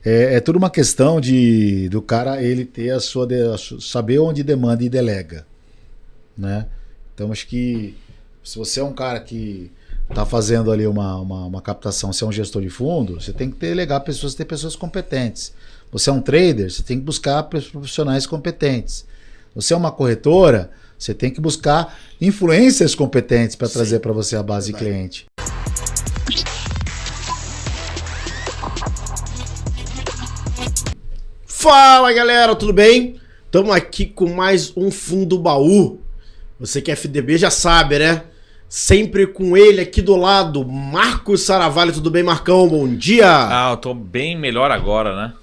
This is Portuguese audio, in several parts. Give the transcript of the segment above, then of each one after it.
É tudo uma questão do cara ele ter saber onde demanda e delega, né? Então acho que se você é um cara que está fazendo ali uma captação, você é um gestor de fundo, você tem que delegar pessoas, ter pessoas competentes. Você é um trader, você tem que buscar profissionais competentes. Você é uma corretora, você tem que buscar influencers competentes para trazer para você a base de cliente. Fala galera, tudo bem? Estamos aqui com mais um Fundo Baú. Você que é FDB já sabe, né? Sempre com ele aqui do lado, Marcos Saravalli. Tudo bem, Marcão? Bom dia! Eu tô bem melhor agora, né?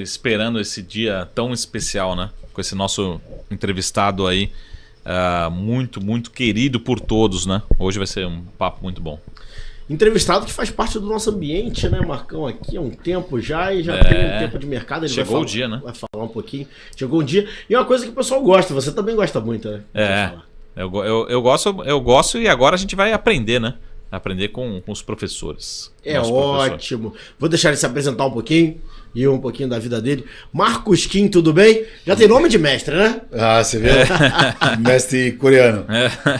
Esperando esse dia tão especial, né? Com esse nosso entrevistado aí, muito querido por todos, né? Hoje vai ser um papo muito bom. Entrevistado que faz parte do nosso ambiente, né, Marcão? Aqui há um tempo já e já tem um tempo de mercado. Ele Chegou o dia, né? Vai falar um pouquinho. Chegou o dia. E uma coisa que o pessoal gosta, você também gosta muito, né? Eu gosto e agora a gente vai aprender, né? Aprender com os professores. É ótimo. Vou deixar ele se apresentar um pouquinho e um pouquinho da vida dele. Marcos Kim, tudo bem? Já tem nome de mestre, né? Você vê? Mestre coreano.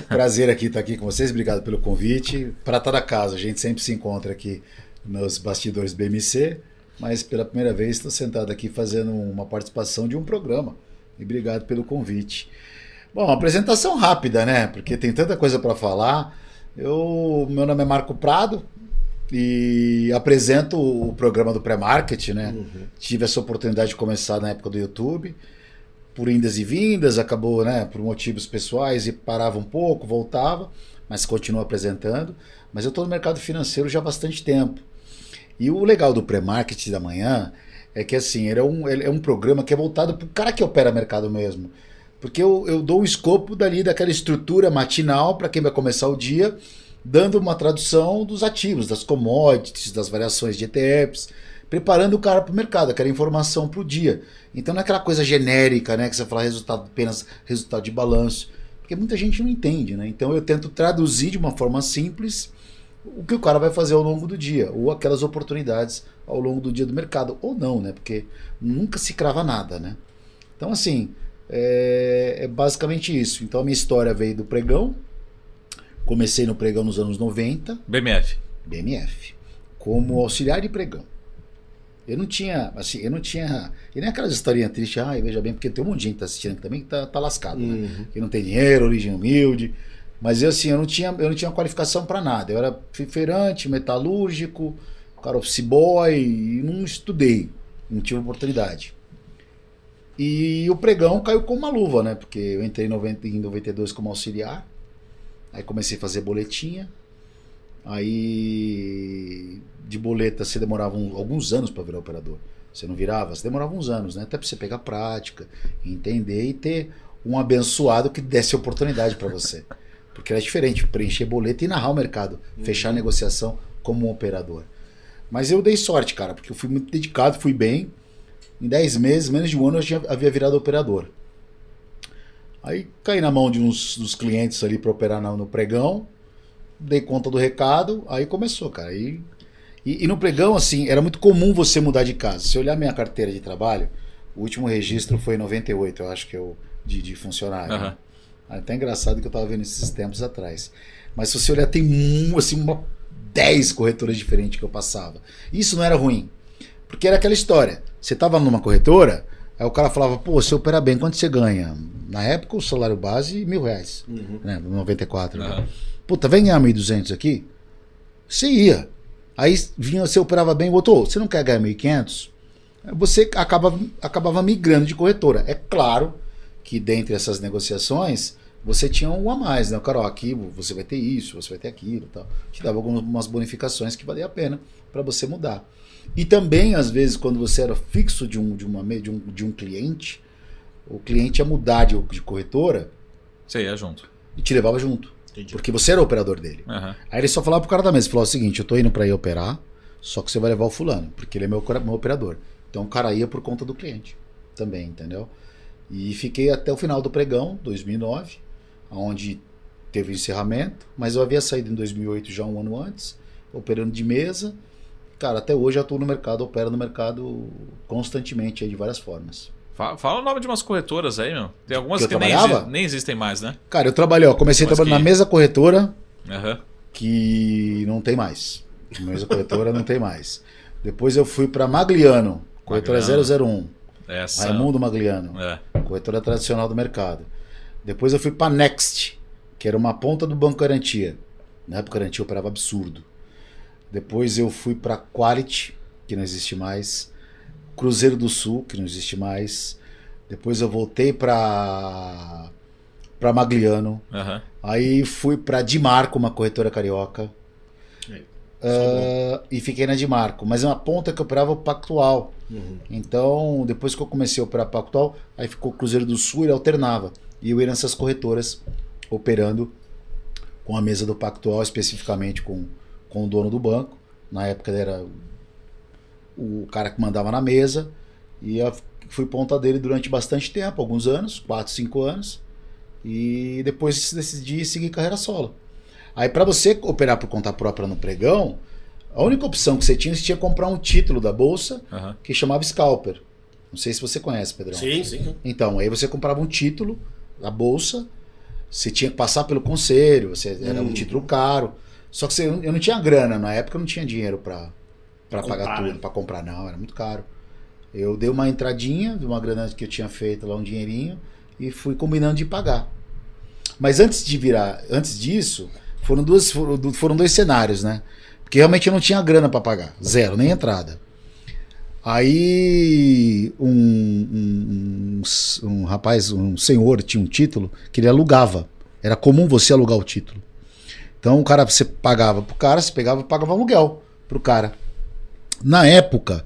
Prazer estar aqui com vocês. Obrigado pelo convite. Prata da casa, a gente sempre se encontra aqui nos bastidores do BMC, mas pela primeira vez estou sentado aqui fazendo uma participação de um programa. E obrigado pelo convite. Bom, apresentação rápida, né? Porque tem tanta coisa para falar. Meu nome é Marco Prado e apresento o programa do pré-market, né? Tive essa oportunidade de começar na época do YouTube, por indas e vindas, acabou, né, por motivos pessoais, e parava um pouco, voltava, mas continuo apresentando. Mas eu estou no mercado financeiro já há bastante tempo. E o legal do pré-market da manhã é que assim, ele é um programa que é voltado para o cara que opera mercado mesmo. Porque eu dou um escopo daquela estrutura matinal para quem vai começar o dia, dando uma tradução dos ativos, das commodities, das variações de ETFs, preparando o cara para o mercado, aquela informação para o dia. Então não é aquela coisa genérica, né, que você fala apenas resultado de balanço, porque muita gente não entende, né? Então eu tento traduzir de uma forma simples o que o cara vai fazer ao longo do dia, ou aquelas oportunidades ao longo do dia do mercado, ou não, né? Porque nunca se crava nada, né? Então assim, é basicamente isso. Então a minha história veio do pregão. Comecei no pregão nos anos 90. BMF. Como auxiliar de pregão. Eu não tinha. E nem aquelas historinhas tristes, veja bem, porque tem um monte de gente que tá assistindo aqui também que tá lascado, né? Que não tem dinheiro, origem humilde. Mas eu não tinha qualificação para nada. Eu era feirante, metalúrgico, cara office boy, e não estudei. Não tive oportunidade. E o pregão caiu como uma luva, né? Porque eu entrei em 92 como auxiliar. Aí comecei a fazer boletinha. Aí de boleta você demorava alguns anos para virar operador. Você não virava, você demorava uns anos, né? Até para você pegar prática, entender e ter um abençoado que desse oportunidade para você. Porque era diferente preencher boleta e narrar o mercado, fechar a negociação como um operador. Mas eu dei sorte, cara, porque eu fui muito dedicado, fui bem. Em 10 meses, menos de um ano, eu já havia virado operador. Aí caí na mão de dos clientes ali para operar no pregão, dei conta do recado, aí começou, cara. E no pregão, assim, era muito comum você mudar de casa. Se eu olhar minha carteira de trabalho, o último registro foi em 98, eu acho que de funcionário. Né? É até engraçado que eu estava vendo esses tempos atrás. Mas se você olhar, tem assim, 10 corretoras diferentes que eu passava. Isso não era ruim, porque era aquela história. Você estava numa corretora, aí o cara falava, pô, você opera bem, quanto você ganha? Na época o salário base, R$1.000, né? 94. Né? Puta, vem ganhar 1.200 aqui? Você ia. Aí você operava bem, o outro, você não quer ganhar 1.500? Você acabava migrando de corretora. É claro que dentre essas negociações, você tinha um a mais, né? O cara, aqui você vai ter isso, você vai ter aquilo, tal. Te dava algumas bonificações que valia a pena para você mudar. E também, às vezes, quando você era fixo de um cliente, o cliente ia mudar de corretora. Você ia junto. E te levava junto. Entendi. Porque você era o operador dele. Aí ele só falava pro cara da mesa, falou o seguinte, eu tô indo para ir operar, só que você vai levar o fulano, porque ele é meu operador. Então o cara ia por conta do cliente também, entendeu? E fiquei até o final do pregão, 2009, onde teve o encerramento, mas eu havia saído em 2008 já um ano antes, operando de mesa. Cara, até hoje eu atuo no mercado, opero no mercado constantemente, aí, de várias formas. Fala o nome de umas corretoras aí, meu. Tem algumas Que que eu nem, trabalhava? nem existem mais, né? Cara, eu trabalhei, ó, comecei Mas trabalhando que- na mesma corretora, Aham. que não tem mais. A mesma corretora não tem mais. Depois eu fui para Magliano, corretora Magliano. 001, Essa. Raimundo Magliano, É. corretora tradicional do mercado. Depois eu fui para Next, que era uma ponta do Banco Garantia. Na época, Garantia operava absurdo. Depois eu fui para Quality, que não existe mais. Cruzeiro do Sul, que não existe mais. Depois eu voltei para Magliano. Aham. Aí fui para Dimarco, uma corretora carioca. E fiquei na Dimarco. Mas é uma ponta que operava o Pactual. Então, depois que eu comecei a operar Pactual, aí ficou o Cruzeiro do Sul, ele alternava. E eu ia nessas corretoras operando com a mesa do Pactual, especificamente com o dono do banco. Na época ele era o cara que mandava na mesa. E eu fui ponta dele durante bastante tempo, alguns anos, 4, 5 anos. E depois decidi seguir carreira solo. Aí para você operar por conta própria no pregão, a única opção que você tinha que comprar um título da bolsa Aham. que chamava Scalper. Não sei se você conhece, Pedrão. Sim. Então, aí você comprava um título da bolsa, você tinha que passar pelo conselho, era um título caro. Só que eu não tinha grana, na época eu não tinha dinheiro para pagar tudo, para comprar, não, era muito caro. Eu dei uma entradinha de uma grana que eu tinha feito lá, um dinheirinho, e fui combinando de pagar. Mas antes disso, foram dois cenários, né? Porque realmente eu não tinha grana para pagar, zero, nem entrada. Aí um rapaz, um senhor, tinha um título que ele alugava. Era comum você alugar o título. Então o cara, você pagava pro cara, você pegava e pagava aluguel pro cara. Na época,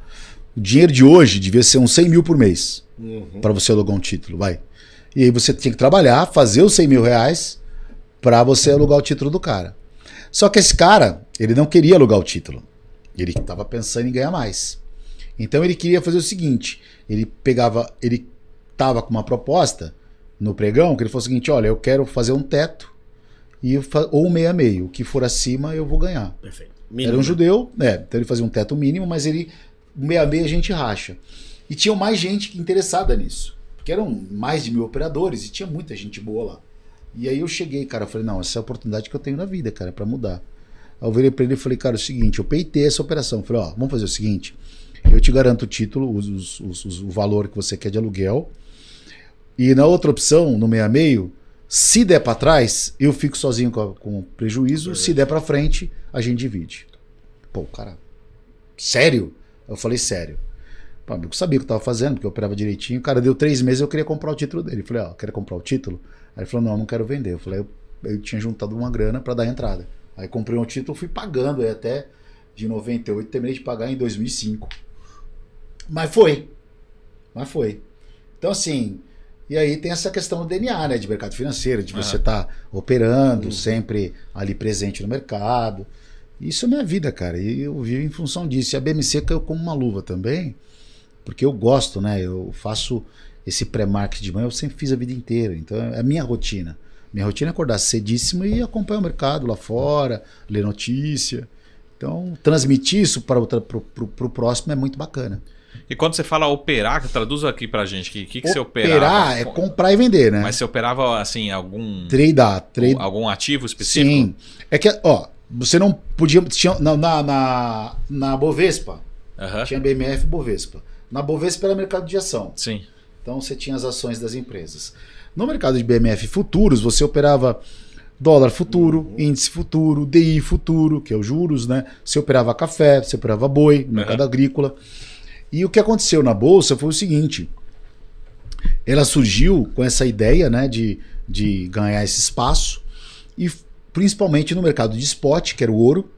o dinheiro de hoje devia ser uns 100 mil por mês para você alugar um título, vai. E aí você tinha que trabalhar, fazer os 100 mil reais para você alugar o título do cara. Só que esse cara, ele não queria alugar o título. Ele estava pensando em ganhar mais. Então ele queria fazer o seguinte, ele estava com uma proposta no pregão, que ele falou o seguinte, olha, eu quero fazer um teto ou um meio a meio, o que for acima eu vou ganhar. Perfeito. Era um judeu, então ele fazia um teto mínimo, mas meio a meio a gente racha. E tinha mais gente interessada nisso, porque eram mais de 1000 operadores e tinha muita gente boa lá. E aí eu cheguei, cara, falei, não, essa é a oportunidade que eu tenho na vida, cara, para mudar. Aí eu virei pra ele e falei, cara, é o seguinte, eu peitei essa operação. Falei, ó, vamos fazer o seguinte, eu te garanto o título, o valor que você quer de aluguel, e na outra opção, no meio a meio, se der para trás, eu fico sozinho com prejuízo, se der para frente, a gente divide. Pô, cara, sério? Eu falei, sério. Pô, eu sabia o que eu tava fazendo, porque eu operava direitinho. O cara deu 3 meses, eu queria comprar o título dele. Eu falei, ó, quer comprar o título? Aí ele falou, não quero vender. Eu falei, eu tinha juntado uma grana para dar entrada. Aí comprei um título, fui pagando aí até de 98, terminei de pagar em 2005. Mas foi. Então assim, e aí tem essa questão do DNA, né, de mercado financeiro, de você estar operando, sempre ali presente no mercado. Isso é minha vida, cara, e eu vivo em função disso. E a BMC caiu como uma luva também, porque eu gosto, né, eu faço esse pré-market de manhã, eu sempre fiz a vida inteira, então é a minha rotina. Minha rotina é acordar cedíssimo e acompanhar o mercado lá fora, ler notícia. Então, transmitir isso para o próximo é muito bacana. E quando você fala operar, traduz aqui pra gente, o que você operava? Operar é comprar e vender, né? Mas você operava, assim, algum algum ativo específico? Sim. É que, ó, você não podia... Na Bovespa, tinha BMF e Bovespa. Na Bovespa era mercado de ação. Sim. Então você tinha as ações das empresas. No mercado de BMF futuros, você operava dólar futuro, índice futuro, DI futuro, que é os juros, né? Você operava café, você operava boi, no mercado agrícola. E o que aconteceu na Bolsa foi o seguinte, ela surgiu com essa ideia, né, de ganhar esse espaço, e principalmente no mercado de spot, que era o ouro,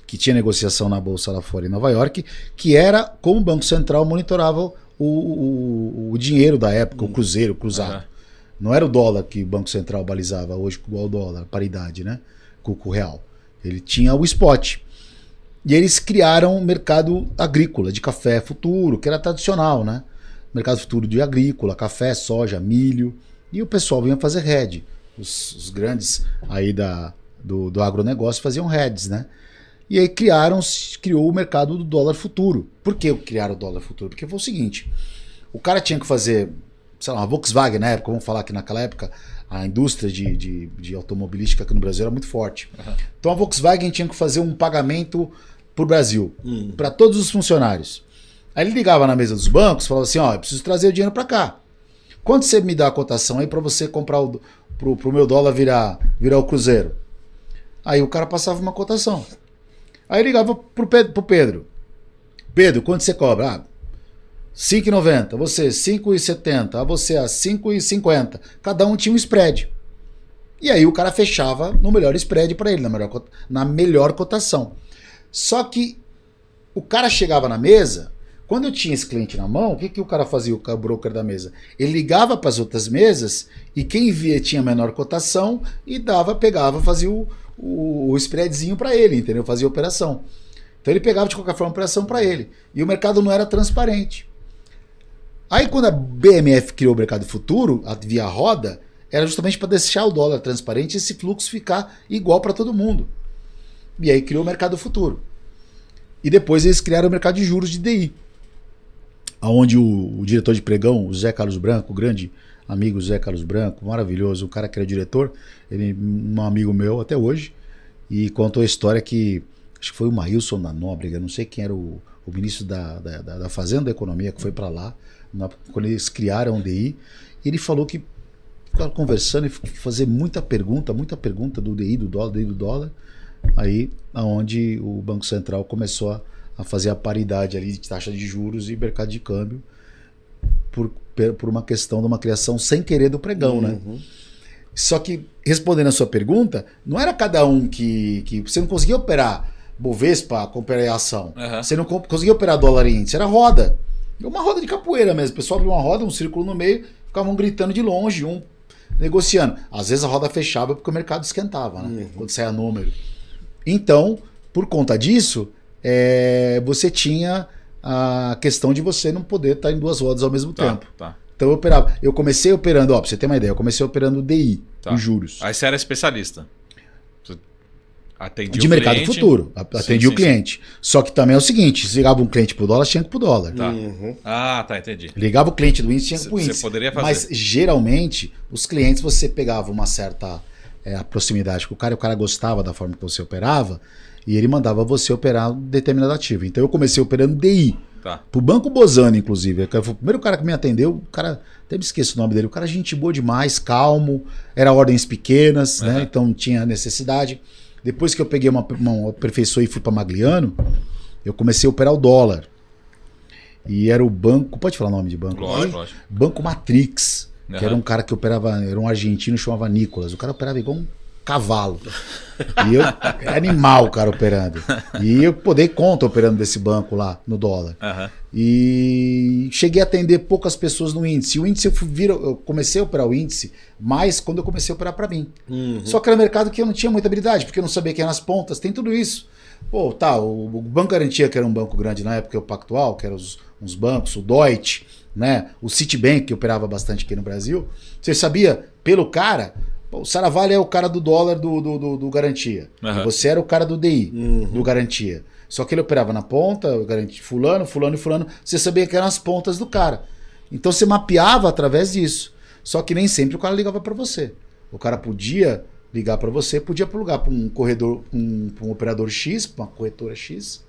que tinha negociação na Bolsa lá fora em Nova York, que era como o Banco Central monitorava o dinheiro da época, o cruzeiro, o cruzado. Não era o dólar que o Banco Central balizava hoje igual o dólar, paridade, né, com o real. Ele tinha o spot. E eles criaram um mercado agrícola de café futuro, que era tradicional, né? Mercado futuro de agrícola, café, soja, milho. E o pessoal vinha fazer hedge. Os grandes aí do agronegócio faziam hedges, né? E aí criou o mercado do dólar futuro. Por que criaram o dólar futuro? Porque foi o seguinte, o cara tinha que fazer, sei lá, uma Volkswagen na época, vamos falar que naquela época a indústria de automobilística aqui no Brasil era muito forte. Então a Volkswagen tinha que fazer um pagamento pro Brasil, para todos os funcionários. Aí ele ligava na mesa dos bancos, falava assim, ó, eu preciso trazer o dinheiro para cá. Quanto você me dá a cotação aí para você comprar pro meu dólar virar o cruzeiro? Aí o cara passava uma cotação. Aí ligava pro Pedro. Pedro, quanto você cobra? 5,90. Você 5,70. A você a 5,50. Cada um tinha um spread. E aí o cara fechava no melhor spread para ele, na melhor cotação. Só que o cara chegava na mesa, quando eu tinha esse cliente na mão, o que o cara fazia, o broker da mesa? Ele ligava para as outras mesas e quem via tinha menor cotação e pegava, fazia o spreadzinho para ele, entendeu? Fazia a operação. Então ele pegava de qualquer forma a operação para ele. E o mercado não era transparente. Aí quando a BMF criou o mercado futuro, via roda, era justamente para deixar o dólar transparente e esse fluxo ficar igual para todo mundo. E aí criou o mercado futuro. E depois eles criaram o mercado de juros de DI. Onde o diretor de pregão, o Zé Carlos Branco, o grande amigo Zé Carlos Branco, maravilhoso, o cara que era diretor, ele um amigo meu até hoje, e contou a história que, acho que foi o Maílson da Nóbrega, não sei quem era o ministro da Fazenda da Economia, que foi para lá, quando eles criaram o DI, e ele falou que ficaram conversando e fazer muita pergunta do DI, do dólar, aí aonde o Banco Central começou a fazer a paridade ali de taxa de juros e mercado de câmbio por uma questão de uma criação sem querer do pregão, né? Só que, respondendo a sua pergunta, não era cada um que você não conseguia operar Bovespa, comprar ação. Você não conseguia operar dólar em índice, era roda. Uma roda de capoeira mesmo. O pessoal abriu uma roda, um círculo no meio, ficavam gritando de longe, um negociando. Às vezes a roda fechava porque o mercado esquentava, né? Quando saia número. Então, por conta disso, você tinha a questão de você não poder estar em duas rodas ao mesmo tempo. Então eu comecei operando, pra você ter uma ideia, eu comecei operando DI, os juros. Aí você era especialista. De mercado futuro, atendi o cliente. Só que também é o seguinte, se ligava um cliente pro dólar, tinha que ir pro dólar. Entendi. Ligava o cliente do índice, tinha que ir pro índice. Você poderia fazer. Mas geralmente, os clientes você pegava uma certa proximidade com o cara gostava da forma que você operava, e ele mandava você operar um determinado ativo. Então eu comecei operando DI. Pro Banco Bozano, inclusive. Foi o primeiro cara que me atendeu, o cara, até me esqueço o nome dele, o cara gente boa demais, calmo, era ordens pequenas, né? Então tinha necessidade. Depois que eu peguei uma aperfeiçoei e fui para Magliano, eu comecei a operar o dólar. E era o banco, pode falar o nome de banco? Lógico. Banco Matrix, que era um cara que operava, era um argentino, chamava Nicolas. O cara operava igual um cavalo. E era animal o cara operando. E eu dei conta operando desse banco lá no dólar. E cheguei a atender poucas pessoas no índice. O índice eu comecei a operar o índice mais quando eu comecei a operar para mim. Só que era um mercado que eu não tinha muita habilidade, porque eu não sabia quem eram as pontas, tem tudo isso. O Banco Garantia, que era um banco grande na época, o Pactual, que eram uns bancos, o Deutsche, né? O Citibank, que operava bastante aqui no Brasil. Você sabia, pelo cara, o Saravalli é o cara do dólar do Garantia. Você era o cara do DI, do Garantia. Só que ele operava na ponta, fulano. Você sabia que eram as pontas do cara. Então você mapeava através disso. Só que nem sempre o cara ligava para você. O cara podia ligar para você, podia plugar para um corredor, um operador X, uma corretora X,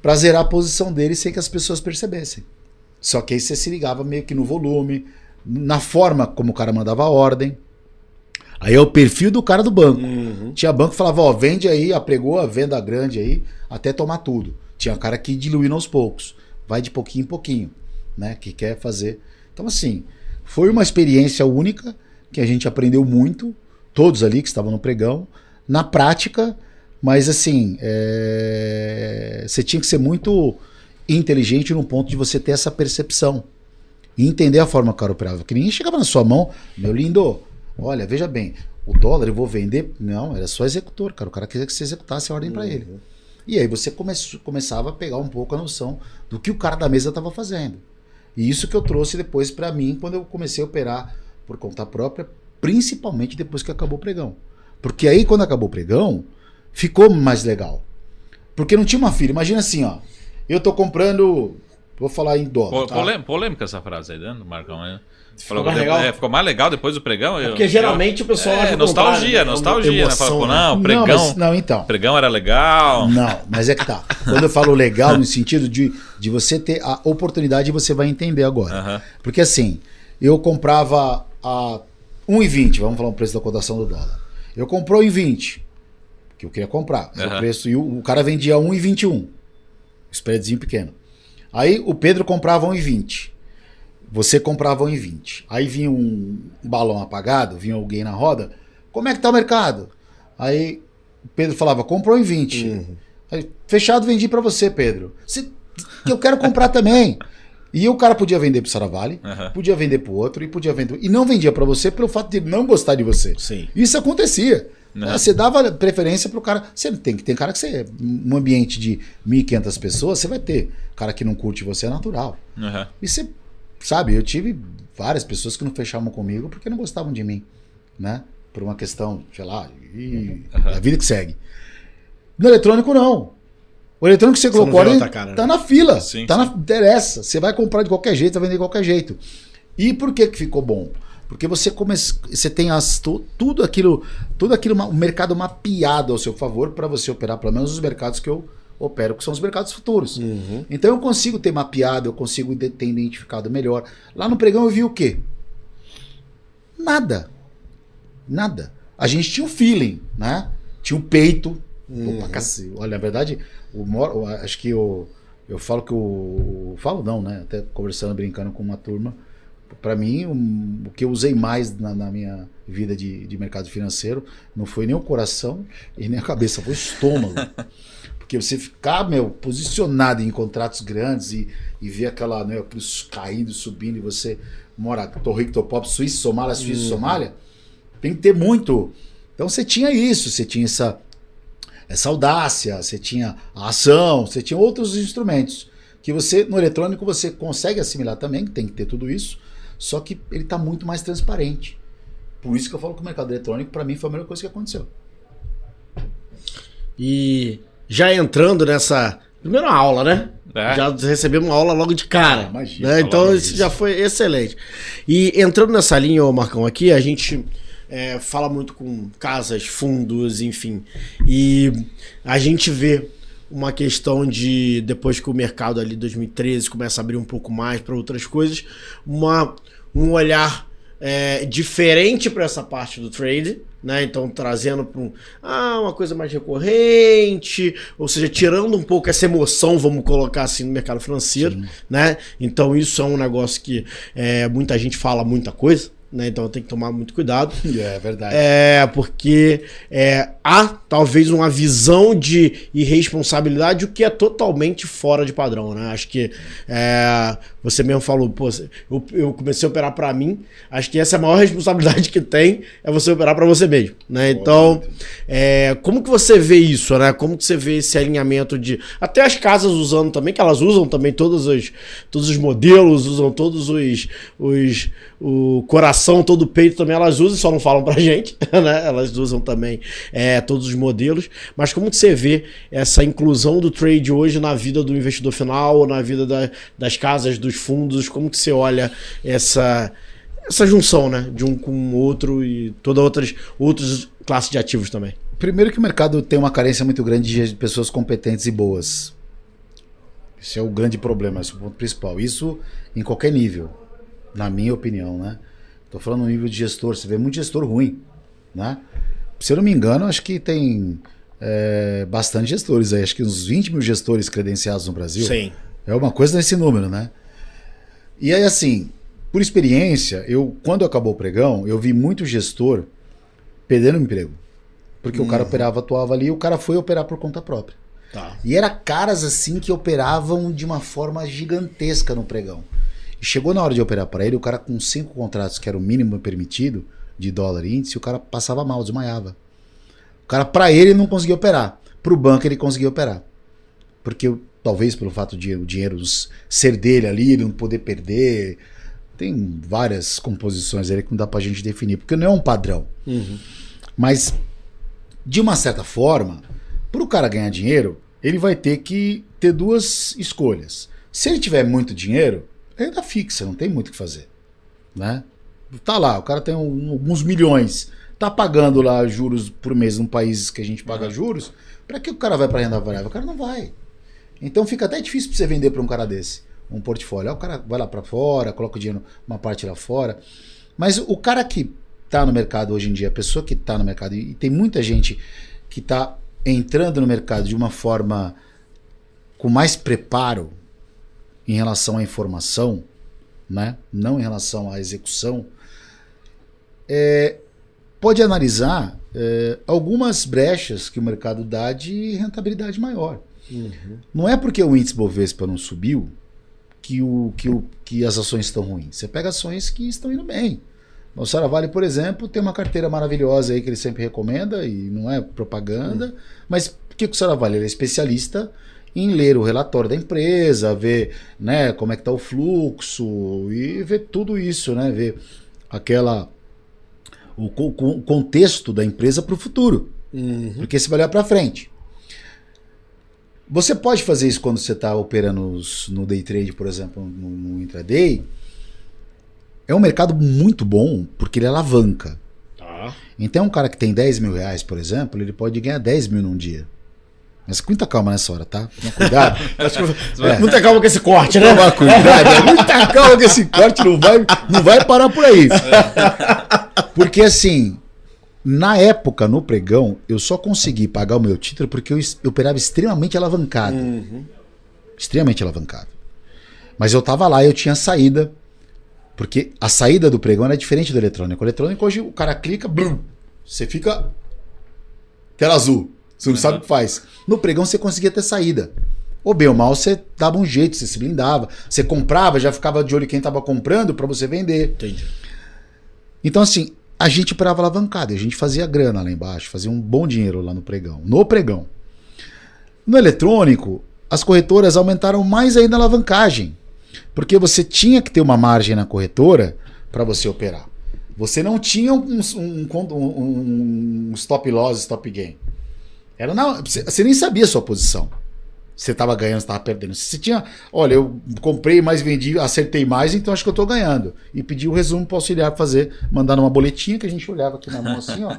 para zerar a posição dele sem que as pessoas percebessem. Só que aí você se ligava meio que no volume, na forma como o cara mandava a ordem. Aí é o perfil do cara do banco. Tinha banco que falava, vende aí, apregou a venda grande aí, até tomar tudo. Tinha cara que diluindo aos poucos. Vai de pouquinho em pouquinho, né? Que quer fazer. Então, assim, foi uma experiência única, que a gente aprendeu muito, todos ali que estavam no pregão, na prática, mas assim, você tinha que ser muito inteligente no ponto de você ter essa percepção. E entender a forma que o cara operava. Que ninguém chegava na sua mão, meu lindo, olha, veja bem, o dólar eu vou vender. Não, era só executor, cara. O cara queria que você executasse a ordem para ele. E aí você começava a pegar um pouco a noção do que o cara da mesa estava fazendo. E isso que eu trouxe depois para mim quando eu comecei a operar por conta própria, principalmente depois que acabou o pregão. Porque aí quando acabou o pregão, ficou mais legal. Porque não tinha uma fila. Imagina assim, ó. Eu tô comprando... Vou falar em dólar. Tá? Polêmica essa frase aí, né, do Marcão? Né? Ficou mais legal? Ficou mais legal depois do pregão? Porque geralmente o pessoal... nostalgia, nostalgia. Emoção, né? Fala, não, pregão... Não, então. Pregão era legal. Não, mas é que tá. Quando eu falo legal, no sentido de você ter a oportunidade, você vai entender agora. Porque assim, eu comprava a 1,20, vamos falar o preço da cotação do dólar. Eu comprou em 20, que eu queria comprar. O preço, e o cara vendia 1,21. Spreadzinho pequeno. Aí o Pedro comprava 1,20. Você comprava 1,20. Aí vinha um balão apagado, vinha alguém na roda. Como é que tá o mercado? Aí o Pedro falava, comprou 1,20. Aí, fechado, vendi para você, Pedro. Eu quero comprar também. E o cara podia vender pro Saravalli, podia vender pro outro, e podia vender. E não vendia para você pelo fato de não gostar de você. Sim. Isso acontecia. Você dava preferência pro cara. Você tem cara que você. Um ambiente de 1.500 pessoas, você vai ter. Cara que não curte você é natural. E você sabe, eu tive várias pessoas que não fechavam comigo porque não gostavam de mim, né? Por uma questão, sei lá, a vida que segue. No eletrônico, não. O eletrônico que você colocou ali tá na fila. Sim, interessa. Você vai comprar de qualquer jeito, vai vender de qualquer jeito. E por que ficou bom? Porque você tem tudo aquilo, o mercado mapeado ao seu favor para você operar, pelo menos os mercados que eu opero, que são os mercados futuros. Então eu consigo ter mapeado, eu consigo ter identificado melhor. Lá no pregão eu vi o quê? Nada. A gente tinha um feeling, né? Tinha um peito. Olha, na verdade, acho que eu falo que falo não, né? Até conversando, brincando com uma turma. Para mim, o que eu usei mais na minha vida de mercado financeiro não foi nem o coração e nem a cabeça, foi o estômago. Porque você ficar, posicionado em contratos grandes e ver aqueles caindo, subindo, e você mora tô rico, tô pobre, Suíça, Somália, tem que ter muito. Então você tinha isso, você tinha essa audácia, você tinha a ação, você tinha outros instrumentos que você, no eletrônico, você consegue assimilar também, tem que ter tudo isso. Só que ele está muito mais transparente. Por isso que eu falo que o mercado eletrônico, para mim, foi a melhor coisa que aconteceu. E já entrando nessa primeira aula, né? Já recebemos uma aula logo de cara. Imagina, né? Então isso já foi excelente. E entrando nessa linha, ô Marcão, aqui, a gente fala muito com casas, fundos, enfim. E a gente vê uma questão de, depois que o mercado ali 2013 começa a abrir um pouco mais para outras coisas, um olhar diferente para essa parte do trade, né? Então trazendo para uma coisa mais recorrente, ou seja, tirando um pouco essa emoção, vamos colocar assim, no mercado financeiro, né? Então isso é um negócio que muita gente fala muita coisa, né? Então tem que tomar muito cuidado. É verdade. Porque há talvez uma visão de irresponsabilidade, o que é totalmente fora de padrão, né? Acho que você mesmo falou, pô, eu comecei a operar para mim, acho que essa é a maior responsabilidade que tem, é você operar para você mesmo, né? Então, como que você vê isso, né? Como que você vê esse alinhamento de... Até as casas usando também, que elas usam também todos os modelos, usam todos o coração, todo o peito também elas usam, só não falam pra gente, né? Elas usam também todos os modelos. Mas como que você vê essa inclusão do trade hoje na vida do investidor final, na vida das casas, dos fundos? Como que você olha essa junção, né? De um com o outro e todas outras classes de ativos também? Primeiro que o mercado tem uma carência muito grande de pessoas competentes e boas. Esse é o grande problema, esse é o ponto principal. Isso em qualquer nível, na minha opinião, né? Tô falando no nível de gestor, você vê muito gestor ruim, né? Se eu não me engano, acho que tem bastante gestores aí, acho que uns 20 mil gestores credenciados no Brasil. Sim. É uma coisa nesse número, né? E aí, assim, por experiência, quando acabou o pregão, eu vi muito gestor perdendo o emprego. Porque o cara atuava ali, e o cara foi operar por conta própria. Tá. E era caras assim que operavam de uma forma gigantesca no pregão. E chegou na hora de operar para ele, o cara com 5 contratos, que era o mínimo permitido de dólar índice, o cara passava mal, desmaiava. O cara, para ele, não conseguia operar. Para o banco, ele conseguia operar. Porque talvez pelo fato de o dinheiro ser dele ali, ele não poder perder. Tem várias composições ali que não dá pra gente definir, porque não é um padrão. Mas, de uma certa forma, para o cara ganhar dinheiro, ele vai ter que ter duas escolhas. Se ele tiver muito dinheiro, renda fixa, não tem muito o que fazer. Né? Tá lá, o cara tem alguns milhões, tá pagando lá juros por mês num país que a gente paga juros, para que o cara vai para renda variável? O cara não vai. Então fica até difícil para você vender para um cara desse, um portfólio. Aí o cara vai lá para fora, coloca o dinheiro, uma parte lá fora. Mas o cara que tá no mercado hoje em dia, a pessoa que tá no mercado, e tem muita gente que tá entrando no mercado de uma forma com mais preparo em relação à informação, né? Não em relação à execução, pode analisar algumas brechas que o mercado dá de rentabilidade maior. Não é porque o índice Bovespa não subiu que as ações estão ruins. Você pega ações que estão indo bem. O Saravali, por exemplo, tem uma carteira maravilhosa aí que ele sempre recomenda, e não é propaganda, mas por que o Saravali? Ele é especialista em ler o relatório da empresa, ver, né, como é que está o fluxo, e ver tudo isso, né, ver o contexto da empresa para o futuro. Porque você vai olhar para frente. Você pode fazer isso quando você está operando no day trade, por exemplo, no intraday. É um mercado muito bom porque ele alavanca. Então um cara que tem 10 mil reais, por exemplo, ele pode ganhar 10 mil num dia. Mas com muita calma nessa hora, tá? Toma cuidado. Muita calma com esse corte, né? Toma cuidado. Muita calma com esse corte, não vai parar por aí. Porque assim, na época, no pregão, eu só consegui pagar o meu título porque eu operava extremamente alavancado. Extremamente alavancado. Mas eu tava lá e eu tinha saída. Porque a saída do pregão era diferente do eletrônico. O eletrônico, hoje, o cara clica, blum, você fica tela azul. Você não sabe o que faz. No pregão, você conseguia ter saída. Ou bem ou mal, você dava um jeito, você se blindava. Você comprava, já ficava de olho em quem estava comprando para você vender. Entendi. Então, assim, a gente operava alavancado. A gente fazia grana lá embaixo, fazia um bom dinheiro lá no pregão. No pregão. No eletrônico, as corretoras aumentaram mais ainda a alavancagem. Porque você tinha que ter uma margem na corretora para você operar. Você não tinha um stop loss, stop gain. Você nem sabia a sua posição. Você estava ganhando, você estava perdendo. Você tinha, olha, eu comprei mais, vendi, acertei mais, então acho que eu estou ganhando. E pedi o resumo para o auxiliar fazer, mandar numa boletinha que a gente olhava aqui na mão assim, ó,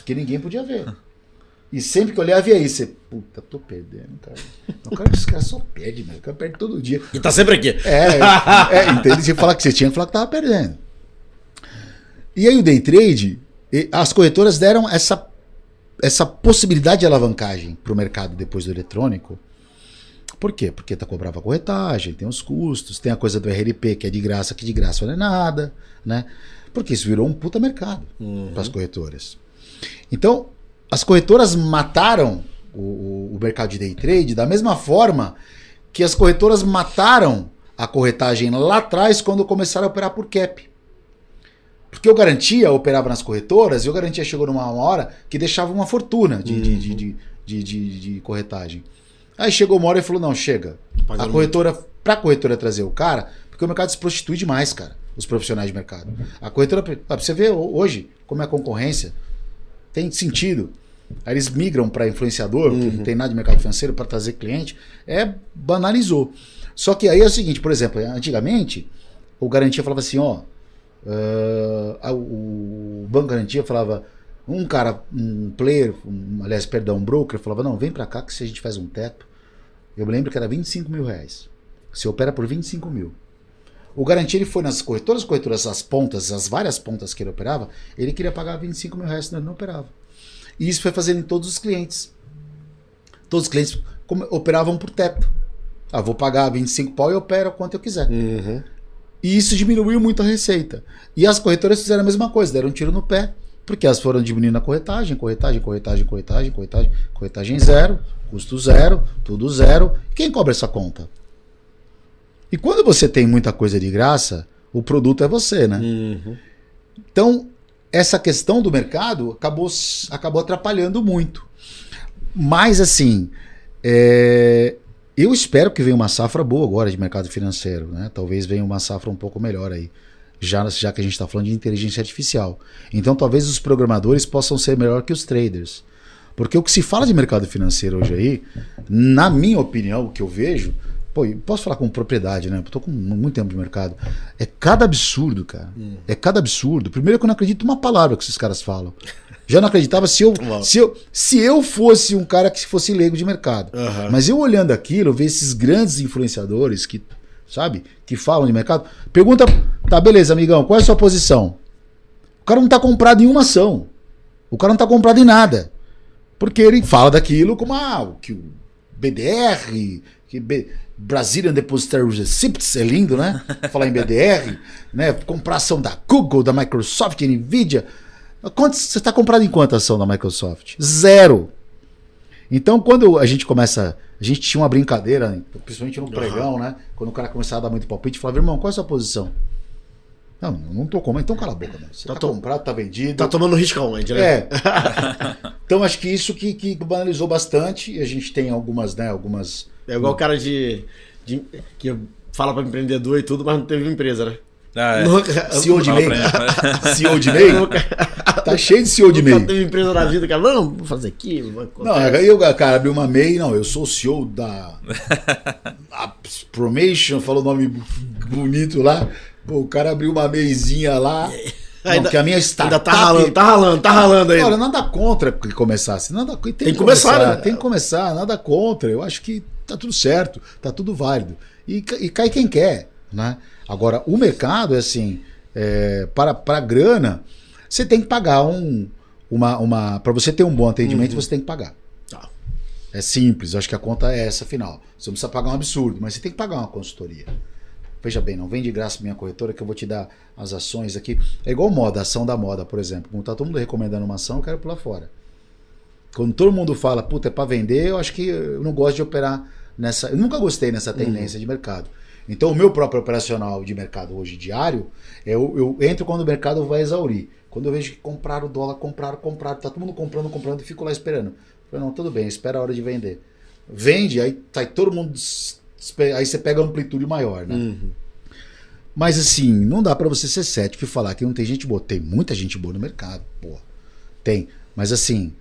que ninguém podia ver. E sempre que eu olhava, e aí, você, puta, tô perdendo, cara. O cara, esse cara só perde, meu. O cara perde todo dia. E tá sempre aqui. Então você falar que você tinha que falar que tava perdendo. E aí o day trade, as corretoras deram essa possibilidade de alavancagem pro mercado depois do eletrônico. Por quê? Porque cobrava corretagem, tem os custos, tem a coisa do RLP, que é de graça, que de graça não é nada, né? Porque isso virou um puta mercado para as corretoras. Então, as corretoras mataram o mercado de day trade da mesma forma que as corretoras mataram a corretagem lá atrás quando começaram a operar por cap. Porque o Garantia operava nas corretoras e o Garantia chegou numa hora que deixava uma fortuna de corretagem. Aí chegou uma hora e falou, não, chega. A corretora, pra corretora trazer o cara, porque o mercado se prostitui demais, cara, os profissionais de mercado. A corretora, pra você ver hoje como é a concorrência, tem sentido. Aí eles migram para influenciador, que não tem nada de mercado financeiro, para trazer cliente. Banalizou. Só que aí é o seguinte, por exemplo, antigamente, o Garantia falava assim, ó, o Banco Garantia falava, um broker, falava, não, vem para cá que se a gente faz um teto, eu me lembro que era 25 mil reais. Você opera por 25 mil. O Garantia, ele foi nas corretoras, as pontas, as várias pontas que ele operava, ele queria pagar 25 mil reais, senão ele não operava. E isso foi fazendo em todos os clientes. Todos os clientes operavam por teto. Vou pagar 25 pau e opero quanto eu quiser. E isso diminuiu muito a receita. E as corretoras fizeram a mesma coisa, deram um tiro no pé, porque elas foram diminuindo a corretagem zero, custo zero, tudo zero. Quem cobra essa conta? E quando você tem muita coisa de graça, o produto é você, né? Então, essa questão do mercado acabou atrapalhando muito. Mas, assim, eu espero que venha uma safra boa agora de mercado financeiro, né? Talvez venha uma safra um pouco melhor aí, já que a gente está falando de inteligência artificial. Então, talvez os programadores possam ser melhor que os traders. Porque o que se fala de mercado financeiro hoje aí, na minha opinião, o que eu vejo, pô, eu posso falar com propriedade, né? Eu tô com muito tempo de mercado. É cada absurdo, cara. É cada absurdo. Primeiro que eu não acredito uma palavra que esses caras falam. Já não acreditava se eu fosse um cara que fosse leigo de mercado. Mas eu olhando aquilo, eu vejo esses grandes influenciadores que, sabe, que falam de mercado. Pergunta, tá, beleza, amigão, qual é a sua posição? O cara não tá comprado em uma ação. O cara não tá comprado em nada. Porque ele fala daquilo como que o BDR, Brazilian Depositary Receipts, é lindo, né? Falar em BDR, né? Comprar ação da Google, da Microsoft, Nvidia. Você está comprado em quanta ação da Microsoft? 0. Então, quando a gente começa... A gente tinha uma brincadeira, principalmente no pregão, né? Quando o cara começava a dar muito palpite, falava, irmão, qual é a sua posição? Não tô comprando. Então cala a boca, mano. Você tá comprado, tá vendido. Tá tomando risco aonde, né? É. Então acho que isso que banalizou bastante. E a gente tem algumas, né? É igual o cara que fala pra empreendedor e tudo, mas não teve empresa, né? CEO de MEI. CEO de MEI? Tá cheio de CEO de MEI. Nunca teve empresa na vida, cara. Não, vou fazer aquilo. Não, aí o cara abriu uma MEI. Não, eu sou o CEO da Promation, falou o nome bonito lá. Pô, o cara abriu uma meizinha lá. Não, que a minha startup... Ainda tá ralando ainda. Olha, nada contra que começasse. Tem que começar, né? Tem que começar, nada contra. Eu acho que tá tudo certo, tá tudo válido. E cai quem quer, né? Agora, o mercado é assim, para grana, você tem que pagar para você ter um bom atendimento, você tem que pagar. Tá. É simples, acho que a conta é essa, afinal. Você não precisa pagar um absurdo, mas você tem que pagar uma consultoria. Veja bem, não vem de graça minha corretora que eu vou te dar as ações aqui. É igual moda, ação da moda, por exemplo. Quando tá todo mundo recomendando uma ação, eu quero pular fora. Quando todo mundo fala, puta, é para vender, eu acho que eu não gosto de operar nessa... Eu nunca gostei nessa tendência de mercado. Então o meu próprio operacional de mercado hoje diário, eu entro quando o mercado vai exaurir. Quando eu vejo que compraram o dólar, compraram, tá todo mundo comprando e fico lá esperando. Eu falei, não, tudo bem, espera a hora de vender. Vende, aí sai todo mundo... Aí você pega a amplitude maior, né? Mas assim, não dá pra você ser cético e falar que não tem gente boa. Tem muita gente boa no mercado, porra. Tem. Mas assim,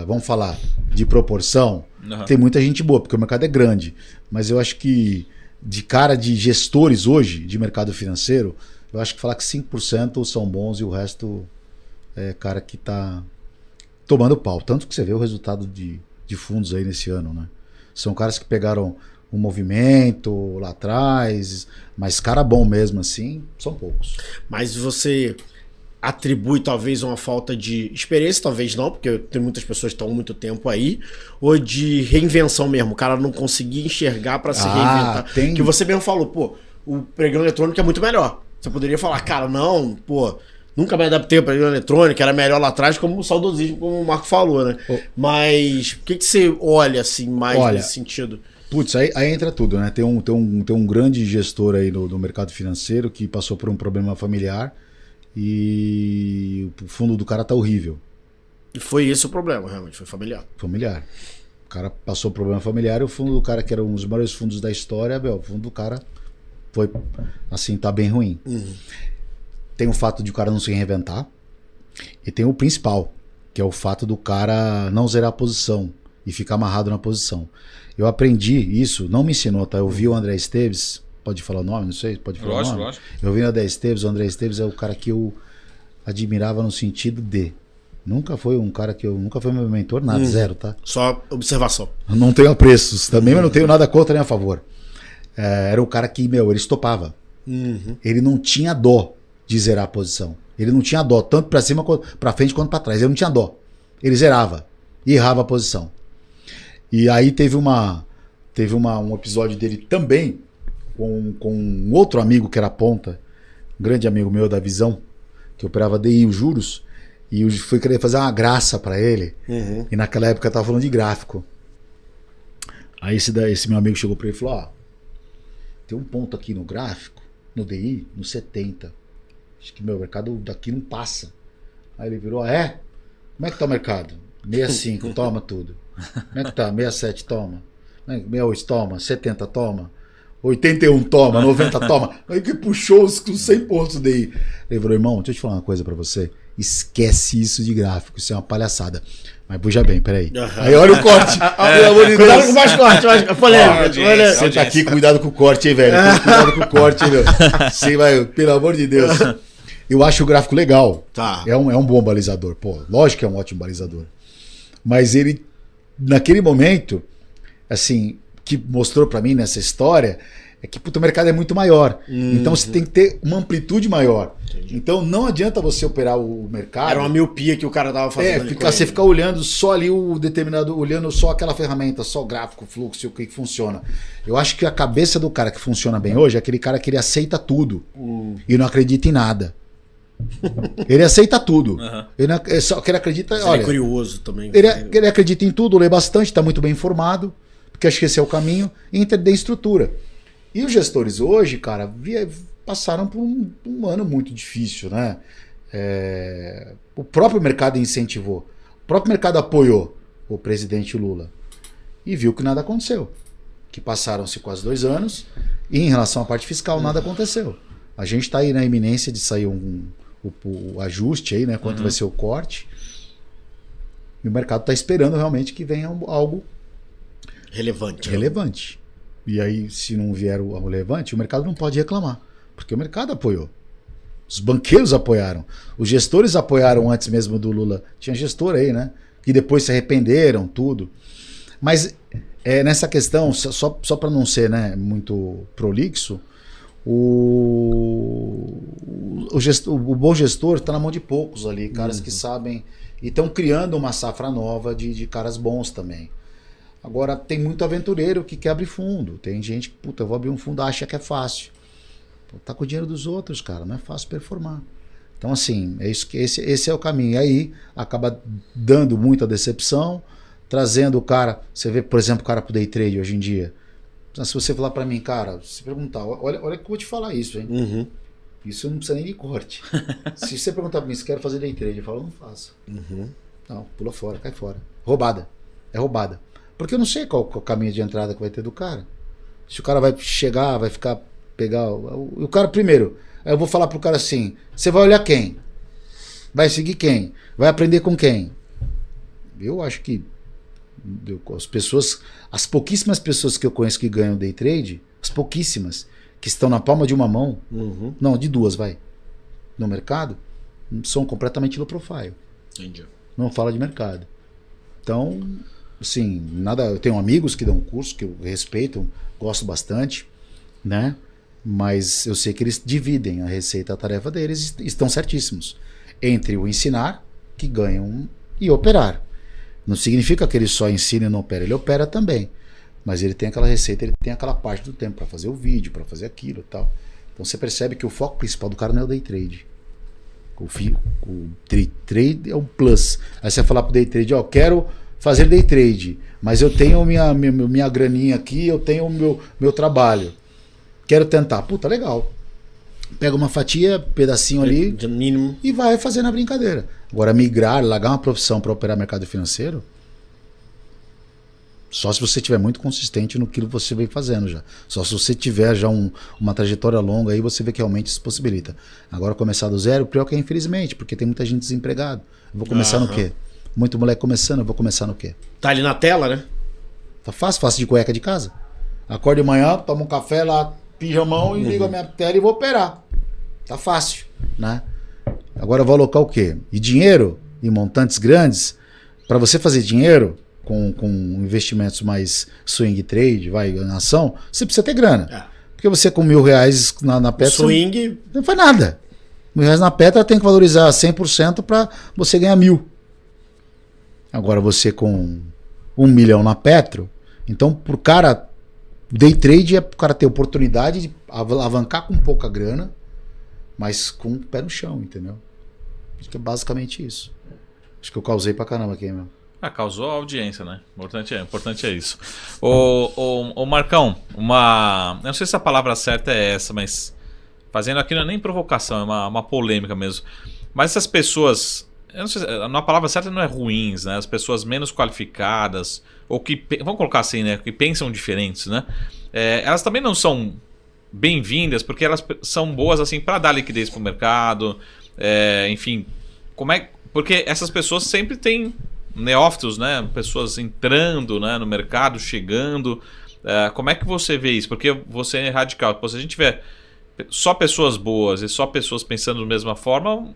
vamos falar de proporção. Tem muita gente boa, porque o mercado é grande. Mas eu acho que de cara de gestores hoje, de mercado financeiro, eu acho que falar que 5% são bons e o resto é cara que tá tomando pau. Tanto que você vê o resultado de fundos aí nesse ano, né? São caras que pegaram um movimento lá atrás, mas cara bom mesmo assim, são poucos. Mas você atribui talvez uma falta de experiência, talvez não, porque tem muitas pessoas que estão há muito tempo aí, ou de reinvenção mesmo, o cara não conseguia enxergar para se reinventar. Que você mesmo falou, pô, o pregão eletrônico é muito melhor. Você poderia falar, cara, não, pô, nunca me adaptei ao pregão eletrônico, era melhor lá atrás, como o saudosismo, como o Marco falou, né? Mas o que você olha assim mais nesse sentido? Putz, aí entra tudo, né? Tem um grande gestor aí no mercado financeiro que passou por um problema familiar e o fundo do cara tá horrível. E foi esse o problema, realmente, foi familiar. Familiar. O cara passou por problema familiar e o fundo do cara, que era um dos maiores fundos da história, o fundo do cara foi, assim, tá bem ruim. Tem o fato de o cara não se reinventar e tem o principal, que é o fato do cara não zerar a posição e ficar amarrado na posição. Eu aprendi isso, não me ensinou, tá? Eu vi o André Esteves, pode falar o nome, não sei, pode falar o nome? Lógico. Eu vi o André Esteves é o cara que eu admirava no sentido de... Nunca foi um cara que nunca foi meu mentor, nada, zero, tá? Só observação. Eu não tenho apreços também, mas não tenho nada contra nem a favor. Era o cara que, ele estopava. Ele não tinha dó de zerar a posição. Ele não tinha dó, tanto pra cima, pra frente quanto pra trás. Ele não tinha dó. Ele zerava e errava a posição. E aí teve um episódio dele também com um outro amigo que era ponta, um grande amigo meu da Visão, que operava DI, os juros, e eu fui querer fazer uma graça para ele. E naquela época eu tava falando de gráfico. Aí esse meu amigo chegou para ele e falou: tem um ponto aqui no gráfico, no DI, no 70. Acho que meu mercado daqui não passa. Aí ele virou: como é que tá o mercado? 65, toma tudo. Como é que tá? 67, toma. 68, toma. 70, toma. 81, toma. 90, toma. Aí que puxou os 100 pontos daí. Ele falou: irmão, deixa eu te falar uma coisa pra você. Esquece isso de gráfico, isso é uma palhaçada. Mas buja bem, peraí. Aí olha o corte. Pelo amor de Cuidado Deus. com mais corte, Audiência. Você tá aqui, cuidado com o corte, hein, velho? Cuidado com o corte, hein, meu. Você vai, pelo amor de Deus. Eu acho o gráfico legal. Tá. É um bom balizador. Pô, lógico que é um ótimo balizador. Mas ele, naquele momento, assim, que mostrou pra mim nessa história, é que puto, o mercado é muito maior. Então você tem que ter uma amplitude maior. Entendi. Então não adianta você operar o mercado. Era uma miopia que o cara tava fazendo. Você ficar olhando só ali o determinado, olhando só aquela ferramenta, só o gráfico, o fluxo, o que funciona. Eu acho que a cabeça do cara que funciona bem hoje é aquele cara que ele aceita tudo e não acredita em nada. Ele aceita tudo. Ele não, é só que ele acredita. Mas olha, ele é curioso também. ele acredita em tudo, lê bastante, está muito bem informado, porque acho que esse é o caminho, e entender estrutura. E os gestores hoje, cara, passaram por um ano muito difícil, né? O próprio mercado incentivou, o próprio mercado apoiou o presidente Lula e viu que nada aconteceu. Que passaram-se quase 2 anos e em relação à parte fiscal nada aconteceu. A gente está aí na iminência de sair o ajuste aí, né? Quanto vai ser o corte. E o mercado está esperando realmente que venha algo relevante. E aí, se não vier o relevante, o mercado não pode reclamar, porque o mercado apoiou. Os banqueiros apoiaram. Os gestores apoiaram antes mesmo do Lula. Tinha gestor aí, né? Que depois se arrependeram, tudo. Mas nessa questão, só para não ser, né, muito prolixo, o bom gestor está na mão de poucos ali, caras que sabem e estão criando uma safra nova de caras bons também. Agora, tem muito aventureiro que quer abrir fundo. Tem gente que, puta, eu vou abrir um fundo, acha que é fácil. Pô, tá com o dinheiro dos outros, cara, não é fácil performar. Então, assim, é isso que esse é o caminho. E aí, acaba dando muita decepção, trazendo o cara... Você vê, por exemplo, o cara pro day trade hoje em dia. Se você falar pra mim, cara, se perguntar, olha que eu vou te falar isso, hein? Isso não precisa nem de corte. Se você perguntar pra mim se quero fazer day trade, eu falo, não faço. Não, pula fora, cai fora. Roubada. É roubada. Porque eu não sei qual é o caminho de entrada que vai ter do cara. Se o cara vai chegar, vai pegar... O cara primeiro, aí eu vou falar pro cara assim, você vai olhar quem? Vai seguir quem? Vai aprender com quem? Eu acho que as pouquíssimas pessoas que eu conheço que ganham day trade, as pouquíssimas, que estão na palma de uma mão, não, de 2, vai, no mercado, são completamente low profile. Entendi. Não fala de mercado. Então... Assim, eu tenho amigos que dão curso, que eu respeito, gosto bastante, né? Mas eu sei que eles dividem a receita, a tarefa deles, e estão certíssimos. Entre o ensinar, que ganham, e operar. Não significa que ele só ensina e não opera, ele opera também. Mas ele tem aquela receita, ele tem aquela parte do tempo para fazer o vídeo, para fazer aquilo e tal. Então você percebe que o foco principal do cara não é o day trade. O day trade é o plus. Aí você vai falar pro day trade, quero fazer day trade, mas eu tenho minha graninha aqui, eu tenho o meu trabalho. Quero tentar. Puta, legal. Pega uma fatia, pedacinho ali de mínimo e vai fazer na brincadeira. Agora, migrar, largar uma profissão para operar mercado financeiro, só se você estiver muito consistente no que você vem fazendo já. Só se você tiver já uma trajetória longa, aí você vê que realmente isso possibilita. Agora, começar do zero, pior que é infelizmente, porque tem muita gente desempregada. Eu vou começar no quê? Muito moleque começando, eu vou começar no quê? Tá ali na tela, né? Tá fácil, faço de cueca de casa. Acordo de manhã, tomo um café lá, pijamão e ligo a minha tela e vou operar. Tá fácil, né? Agora eu vou alocar o quê? E dinheiro em montantes grandes, para você fazer dinheiro com investimentos mais swing trade, na ação, você precisa ter grana. Porque você com R$1.000 na Petra... Swing... Não faz nada. R$1.000 na Petra tem que valorizar 100% para você ganhar 1.000. Agora você com 1 milhão na Petro, então pro cara, day trade é pro cara ter oportunidade de alavancar com pouca grana, mas com o pé no chão, entendeu? Acho que é basicamente isso. Acho que eu causei pra caramba aqui, meu. Causou audiência, né? Importante é isso. Ô Marcão, eu não sei se a palavra certa é essa, mas fazendo aqui não é nem provocação, é uma polêmica mesmo. Mas essas pessoas... Eu não sei, a palavra certa não é ruins, né? As pessoas menos qualificadas, ou que, vamos colocar assim, né? Que pensam diferentes, né? Elas também não são bem-vindas, porque elas são boas assim para dar liquidez para o mercado, enfim, Porque essas pessoas sempre têm neófitos, né? Pessoas entrando, né, no mercado, chegando. Como é que você vê isso? Porque você é radical. Se a gente tiver só pessoas boas e só pessoas pensando da mesma forma,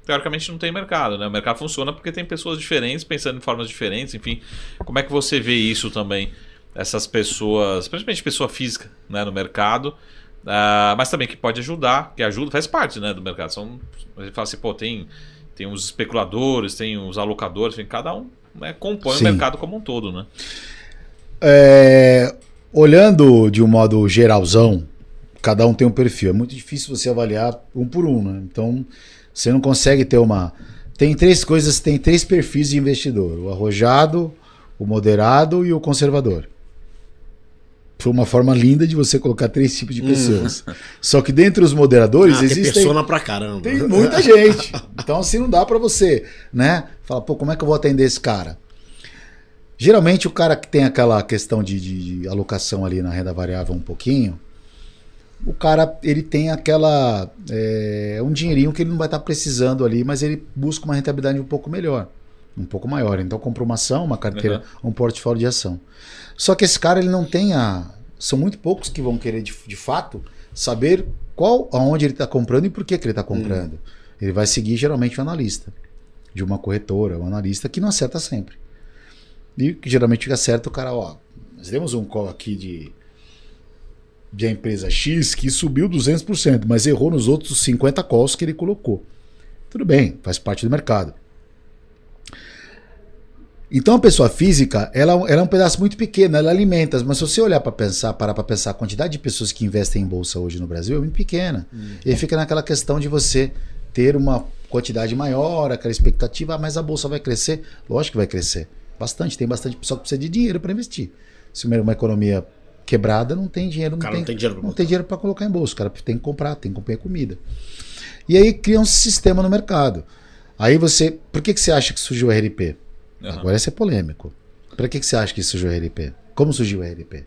teoricamente não tem mercado, né? O mercado funciona porque tem pessoas diferentes pensando em formas diferentes, enfim. Como é que você vê isso também? Essas pessoas, principalmente pessoa física, né, no mercado, mas também que pode ajudar, que ajuda, faz parte, né, do mercado. A gente fala assim, pô, tem os especuladores, tem os alocadores, enfim, cada um, né, compõe o mercado como um todo, né? Olhando de um modo geralzão, cada um tem um perfil. É muito difícil você avaliar um por um, né? Então, você não consegue ter uma... Tem três perfis de investidor. O arrojado, o moderado e o conservador. Foi uma forma linda de você colocar 3 tipos de pessoas. Só que dentre os moderadores tem existem... persona pra caramba. Tem muita gente. Então, assim, não dá pra você, né? Fala, pô, como é que eu vou atender esse cara? Geralmente, o cara que tem aquela questão de alocação ali na renda variável um pouquinho, o cara, ele tem aquela... um dinheirinho que ele não vai estar precisando ali, mas ele busca uma rentabilidade um pouco melhor, um pouco maior. Então, compra uma ação, uma carteira, um portfólio de ação. Só que esse cara, ele não tem São muito poucos que vão querer, de fato, saber aonde ele está comprando e por que ele está comprando. Ele vai seguir, geralmente, um analista de uma corretora, um analista que não acerta sempre. E que geralmente acerta o cara, nós temos um call aqui de a empresa X que subiu 200%, mas errou nos outros 50 calls que ele colocou. Tudo bem, faz parte do mercado. Então a pessoa física, ela é um pedaço muito pequeno, ela alimenta, mas se você olhar para parar para pensar, a quantidade de pessoas que investem em bolsa hoje no Brasil é muito pequena. E aí fica naquela questão de você ter uma quantidade maior, aquela expectativa, mas a bolsa vai crescer? Lógico que vai crescer. Bastante, tem bastante pessoa que precisa de dinheiro para investir. Se uma economia quebrada, não tem dinheiro, não tem dinheiro para colocar em bolsa. O cara tem que comprar, tem que comprar comida. E aí cria um sistema no mercado. Aí por que você acha que surgiu o RLP? Agora esse é polêmico. Para que você acha que surgiu o RLP? Como surgiu o RLP?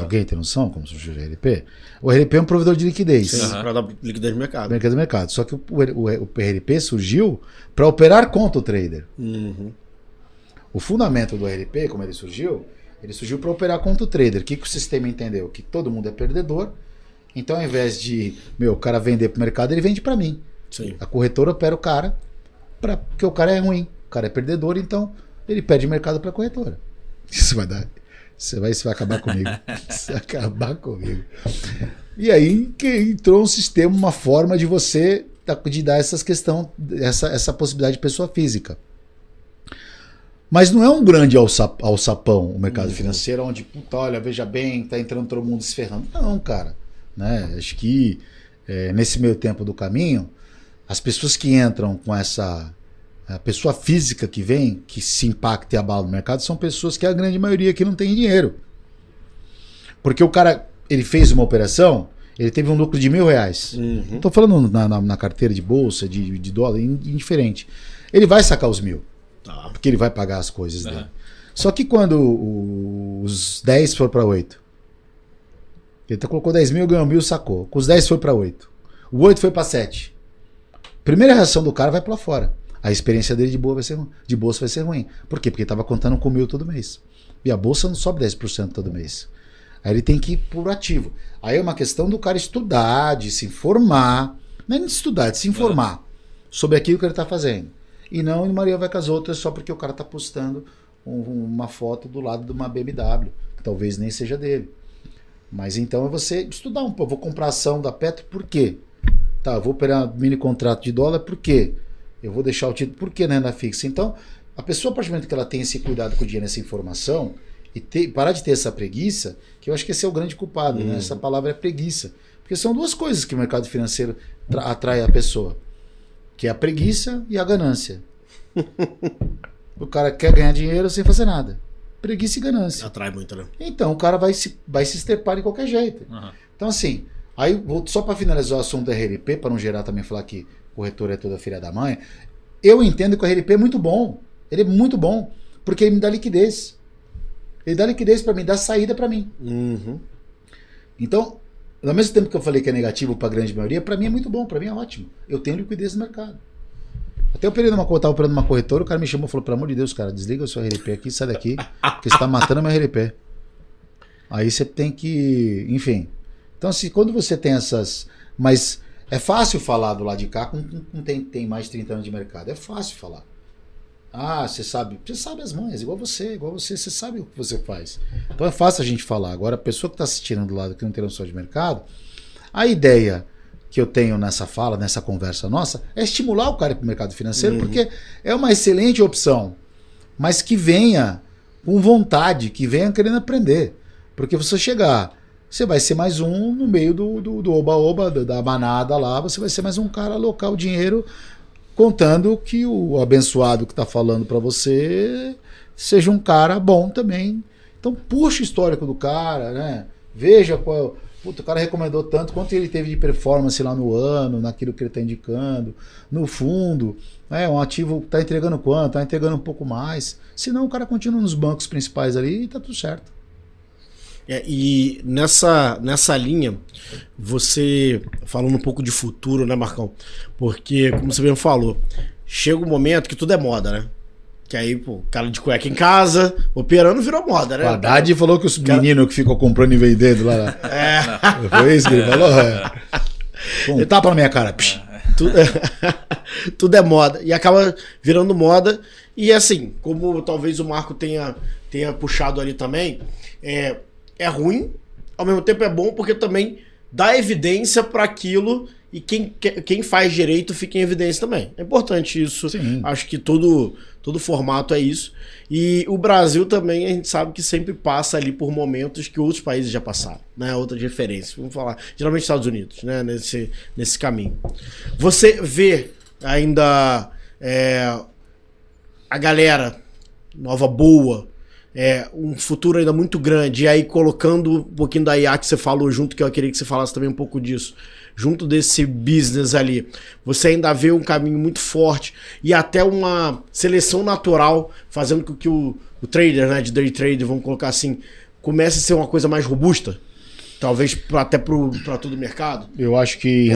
Alguém tem noção como surgiu o RLP? O RLP é um provedor de liquidez. Para dar liquidez no mercado. Mercado do mercado. Só que o RLP surgiu para operar contra o trader. O fundamento do RLP, como ele surgiu para operar contra o trader. O que o sistema entendeu? Que todo mundo é perdedor. Então, ao invés de o cara vender para o mercado, ele vende para mim. Sim. A corretora opera o cara porque o cara é ruim. O cara é perdedor, então ele perde mercado para a corretora. Isso vai dar. Você vai acabar comigo. Você vai acabar comigo. E aí que entrou um sistema, uma forma de você de dar essa possibilidade de pessoa física. Mas não é um grande alçapão o mercado financeiro, onde, olha, veja bem, tá entrando todo mundo se ferrando. Não, cara. Né? Acho que nesse meio tempo do caminho, as pessoas que entram com a pessoa física que vem, que se impacta e abala no mercado, são pessoas que a grande maioria que não tem dinheiro. Porque o cara, ele fez uma operação, ele teve um lucro de R$1.000. Estou falando na carteira de bolsa, de dólar, indiferente. Ele vai sacar os 1.000. Tá. Porque ele vai pagar as coisas dele. Só que quando os 10 for para 8, ele colocou 10 mil, ganhou 1.000, sacou. Com os 10 foi para 8. O 8 foi para 7. Primeira reação do cara vai para fora. A experiência dele de bolsa vai ser ruim. Por quê? Porque ele estava contando com 1.000 todo mês. E a bolsa não sobe 10% todo mês. Aí ele tem que ir por ativo. Aí é uma questão do cara estudar, de se informar. Não é de estudar, de se informar sobre aquilo que ele está fazendo. E não em Maria vai com as outras só porque o cara está postando uma foto do lado de uma BMW, que talvez nem seja dele. Mas então é você estudar um pouco. Vou comprar ação da Petro, por quê? Tá, eu vou operar mini contrato de dólar, por quê? Eu vou deixar o título, por que na renda fixa? Então, a pessoa, a partir do momento que ela tem esse cuidado com o dinheiro, essa informação, e parar de ter essa preguiça, que eu acho que esse é o grande culpado, né? Essa palavra é preguiça. Porque são duas coisas que o mercado financeiro atrai a pessoa, que é a preguiça e a ganância. O cara quer ganhar dinheiro sem fazer nada. Preguiça e ganância. Atrai muito, né? Então, o cara vai se estrepar de qualquer jeito. Então, assim, aí, só para finalizar o assunto da RLP, para não gerar também falar que corretor é toda filha da mãe, eu entendo que o RLP é muito bom. Ele é muito bom, porque ele me dá liquidez. Ele dá liquidez para mim, dá saída para mim. Então, ao mesmo tempo que eu falei que é negativo para a grande maioria, para mim é muito bom, para mim é ótimo. Eu tenho liquidez no mercado. Até eu tava operando uma corretora, o cara me chamou e falou, pelo amor de Deus, cara, desliga o seu RLP aqui, sai daqui, porque você tá matando meu RLP. Aí você tem que... Enfim. Então, assim, quando você tem essas... Mas é fácil falar do lado de cá com quem tem mais de 30 anos de mercado. É fácil falar. Ah, você sabe as manhas, igual você sabe o que você faz. Então é fácil a gente falar. Agora, a pessoa que está assistindo do lado que não tem noção de mercado, a ideia que eu tenho nessa fala, nessa conversa nossa, é estimular o cara para o mercado financeiro, porque é uma excelente opção, mas que venha com vontade, que venha querendo aprender. Porque você chegar, você vai ser mais um no meio do oba-oba, da manada lá, você vai ser mais um cara a alocar o dinheiro contando que o abençoado que está falando para você seja um cara bom também. Então puxa o histórico do cara, né? Veja qual... Puta, o cara recomendou tanto, quanto ele teve de performance lá no ano, naquilo que ele está indicando, no fundo, um ativo está entregando quanto, está entregando um pouco mais. Senão o cara continua nos bancos principais ali e está tudo certo. E nessa linha, você falando um pouco de futuro, né, Marcão? Porque, como você mesmo falou, chega um momento que tudo é moda, né? Que aí, pô, cara de cueca em casa, operando, virou moda, né? O Haddad falou que os meninos que ficam comprando e vendendo lá. Foi isso que ele falou? Ele tapa na minha cara. Tudo é moda. E acaba virando moda. E assim, como talvez o Marco tenha puxado ali também, é ruim, ao mesmo tempo é bom, porque também dá evidência para aquilo. E quem faz direito fica em evidência também. É importante isso. Sim. Acho que todo formato é isso. E o Brasil também, a gente sabe que sempre passa ali por momentos que outros países já passaram, né? Outras referências. Vamos falar, geralmente Estados Unidos, né? Nesse caminho. Você vê ainda a galera nova boa, um futuro ainda muito grande, e aí colocando um pouquinho da IA que você falou junto, que eu queria que você falasse também um pouco disso, junto desse business ali, você ainda vê um caminho muito forte e até uma seleção natural, fazendo com que o trader, né, de day trade, vamos colocar assim, comece a ser uma coisa mais robusta? Talvez até para todo o mercado? Eu acho que...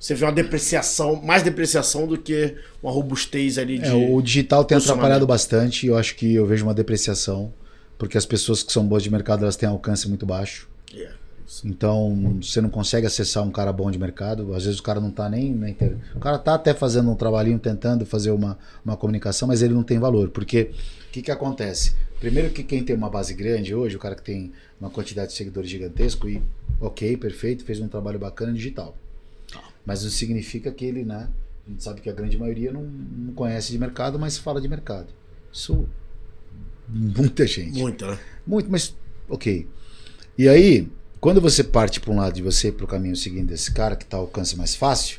Você vê uma depreciação, mais depreciação do que uma robustez ali o digital tem atrapalhado bastante, eu vejo uma depreciação, porque as pessoas que são boas de mercado, elas têm alcance muito baixo. Então, você não consegue acessar um cara bom de mercado. Às vezes o cara não tá nem na internet. O cara tá até fazendo um trabalhinho, tentando fazer uma comunicação, mas ele não tem valor. Porque o que acontece? Primeiro que quem tem uma base grande hoje, o cara que tem uma quantidade de seguidores gigantesco, e ok, perfeito, fez um trabalho bacana digital. Mas não significa que ele, né? A gente sabe que a grande maioria não conhece de mercado, mas fala de mercado. Isso, muita gente. Muita, né? Muito, mas ok. E aí... Quando você parte para um lado e você ir para o caminho seguinte desse cara que está ao alcance mais fácil,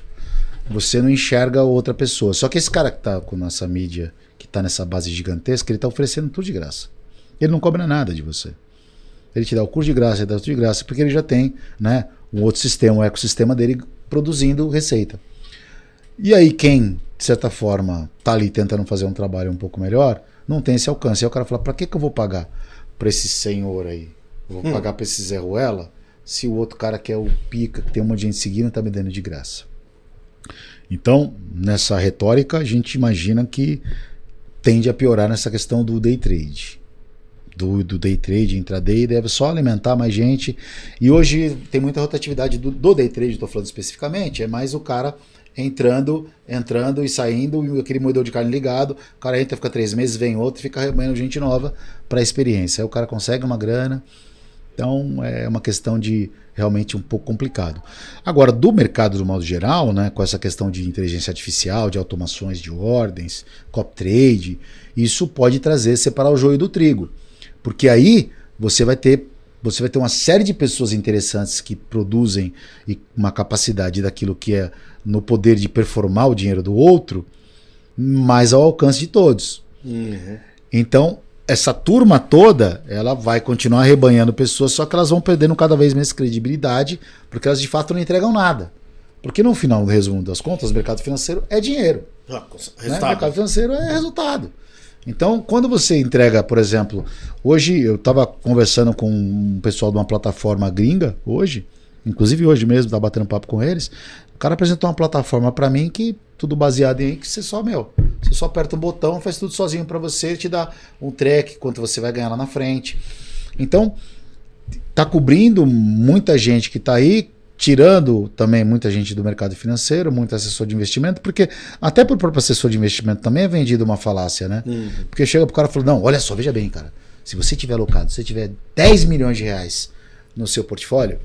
você não enxerga outra pessoa. Só que esse cara que está com nossa mídia, que está nessa base gigantesca, ele está oferecendo tudo de graça. Ele não cobra nada de você. Ele te dá o curso de graça, ele dá tudo de graça, porque ele já tem, né, um outro sistema, um ecossistema dele produzindo receita. E aí quem, de certa forma, está ali tentando fazer um trabalho um pouco melhor, não tem esse alcance. Aí o cara fala, para que eu vou pagar para esse senhor aí? Vou pagar para esse Zé Ruela, se o outro cara que é o pica, que tem um monte de gente seguindo, tá me dando de graça. Então, nessa retórica, a gente imagina que tende a piorar nessa questão do day trade. Do day trade, intraday, deve só alimentar mais gente. E hoje tem muita rotatividade do day trade, estou falando especificamente, é mais o cara entrando e saindo, aquele moedor de carne ligado, o cara entra, fica 3 meses, vem outro, fica arrumando gente nova para a experiência. Aí o cara consegue uma grana. Então é uma questão de realmente um pouco complicado. Agora, do mercado do modo geral, né, com essa questão de inteligência artificial, de automações de ordens, copy trade, isso pode separar o joio do trigo. Porque aí você vai ter uma série de pessoas interessantes que produzem uma capacidade daquilo que é no poder de performar o dinheiro do outro, mas ao alcance de todos. Então, essa turma toda, ela vai continuar arrebanhando pessoas, só que elas vão perdendo cada vez mais credibilidade, porque elas de fato não entregam nada. Porque no final, no resumo das contas, o mercado financeiro é dinheiro. Né? O mercado financeiro é resultado. Então, quando você entrega, por exemplo, hoje eu estava conversando com um pessoal de uma plataforma gringa, inclusive hoje mesmo, estava batendo papo com eles, o cara apresentou uma plataforma para mim que tudo baseado em que você só, Você só aperta um botão, faz tudo sozinho para você, te dá um track, quanto você vai ganhar lá na frente. Então, tá cobrindo muita gente que tá aí, tirando também muita gente do mercado financeiro, muito assessor de investimento, porque até pro próprio assessor de investimento também é vendido uma falácia, né? Porque chega pro cara e fala, não, olha só, veja bem, cara, se você tiver alocado, se você tiver 10 milhões de reais no seu portfólio,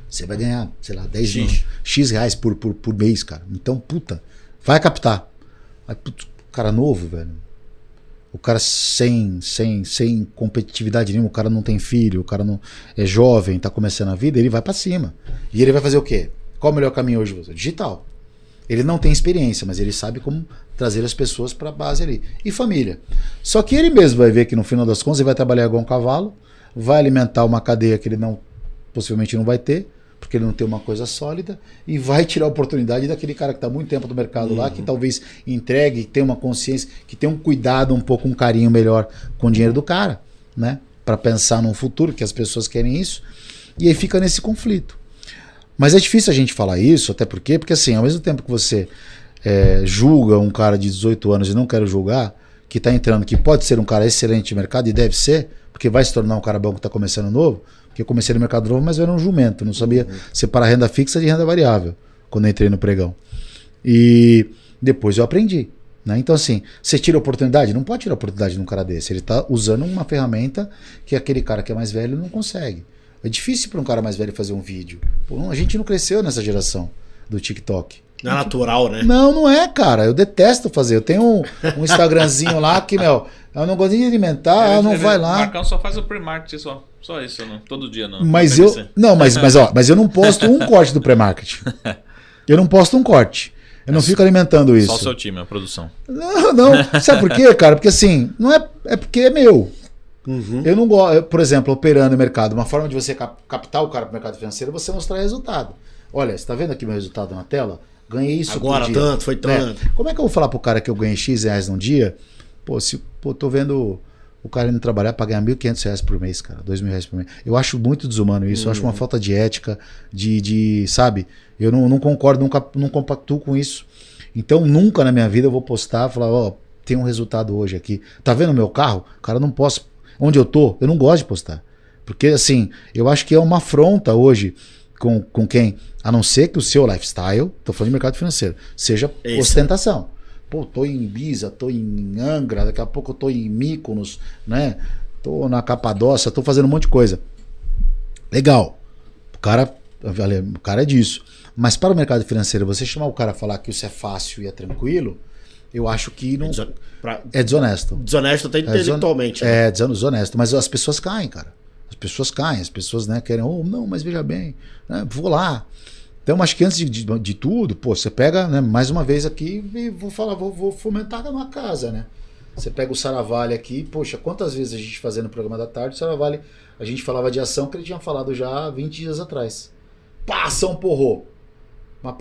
você vai ganhar, sei lá, 10 X reais por mês, cara. Então, puta, vai captar. Aí, putz, o cara novo, velho. O cara sem competitividade nenhuma, o cara não tem filho, o cara não é jovem, tá começando a vida, ele vai pra cima. E ele vai fazer o quê? Qual o melhor caminho hoje? Digital. Ele não tem experiência, mas ele sabe como trazer as pessoas pra base ali. E família. Só que ele mesmo vai ver que no final das contas ele vai trabalhar igual um cavalo, vai alimentar uma cadeia que ele possivelmente não vai ter, porque ele não tem uma coisa sólida, e vai tirar a oportunidade daquele cara que está há muito tempo no mercado lá, que talvez entregue, que tenha uma consciência, que tenha um cuidado, um pouco, um carinho melhor com o dinheiro do cara, né? Para pensar num futuro, que as pessoas querem isso, e aí fica nesse conflito. Mas é difícil a gente falar isso, até porque assim, ao mesmo tempo que você julga um cara de 18 anos e não quero julgar, que está entrando, que pode ser um cara excelente de mercado, e deve ser, porque vai se tornar um cara bom que está começando novo, porque eu comecei no mercado novo, mas eu era um jumento, não sabia separar renda fixa de renda variável, quando eu entrei no pregão. E depois eu aprendi. Né? Então assim, você tira a oportunidade? Não pode tirar a oportunidade de um cara desse. Ele está usando uma ferramenta que aquele cara que é mais velho não consegue. É difícil para um cara mais velho fazer um vídeo. Pô, a gente não cresceu nessa geração do TikTok. Não é natural, né? Não é, cara. Eu detesto fazer. Eu tenho um Instagramzinho lá que, eu não gosto de alimentar, não vai lá. O Marcão só faz o pre-market só isso, não. Todo dia não. Mas eu não posto um corte do pré-market. Eu não posto um corte. Eu não fico alimentando isso. Só o seu time, a produção. Não. Sabe por quê, cara? Porque assim, não é porque é meu. Eu não gosto, por exemplo, operando no mercado, uma forma de você captar o cara para o mercado financeiro é você mostrar resultado. Olha, você está vendo aqui meu resultado na tela? Ganhei isso agora por dia. Tanto, foi tanto. Como é que eu vou falar pro cara que eu ganhei X reais num dia? Tô vendo o cara indo trabalhar para ganhar R$1.500 por mês, cara, R$2.000 por mês. Eu acho muito desumano isso, eu acho uma falta de ética, sabe? Eu não concordo, não compactuo com isso. Então nunca na minha vida eu vou postar, falar, tem um resultado hoje aqui. Tá vendo o meu carro? Cara, não posso. Onde eu tô, eu não gosto de postar. Porque assim, eu acho que é uma afronta hoje com quem, a não ser que o seu lifestyle, tô falando de mercado financeiro, seja ostentação. Pô, tô em Ibiza, tô em Angra, daqui a pouco eu tô em Mykonos, né? Tô na Capadócia, tô fazendo um monte de coisa. Legal. O cara é disso. Mas para o mercado financeiro, você chamar o cara a falar que isso é fácil e é tranquilo, eu acho que não é desonesto. Desonesto até intelectualmente. Né? Desonesto. Mas as pessoas caem, cara. As pessoas né, querem, não, mas veja bem, né, vou lá. Então, acho que antes de tudo, você pega, né, mais uma vez aqui e vou fomentar uma casa, né? Você pega o Saravalli aqui, poxa, quantas vezes a gente fazia no programa da tarde, o Saravalli, a gente falava de ação que ele tinha falado já há 20 dias atrás. Pá, ação porrou. Mas,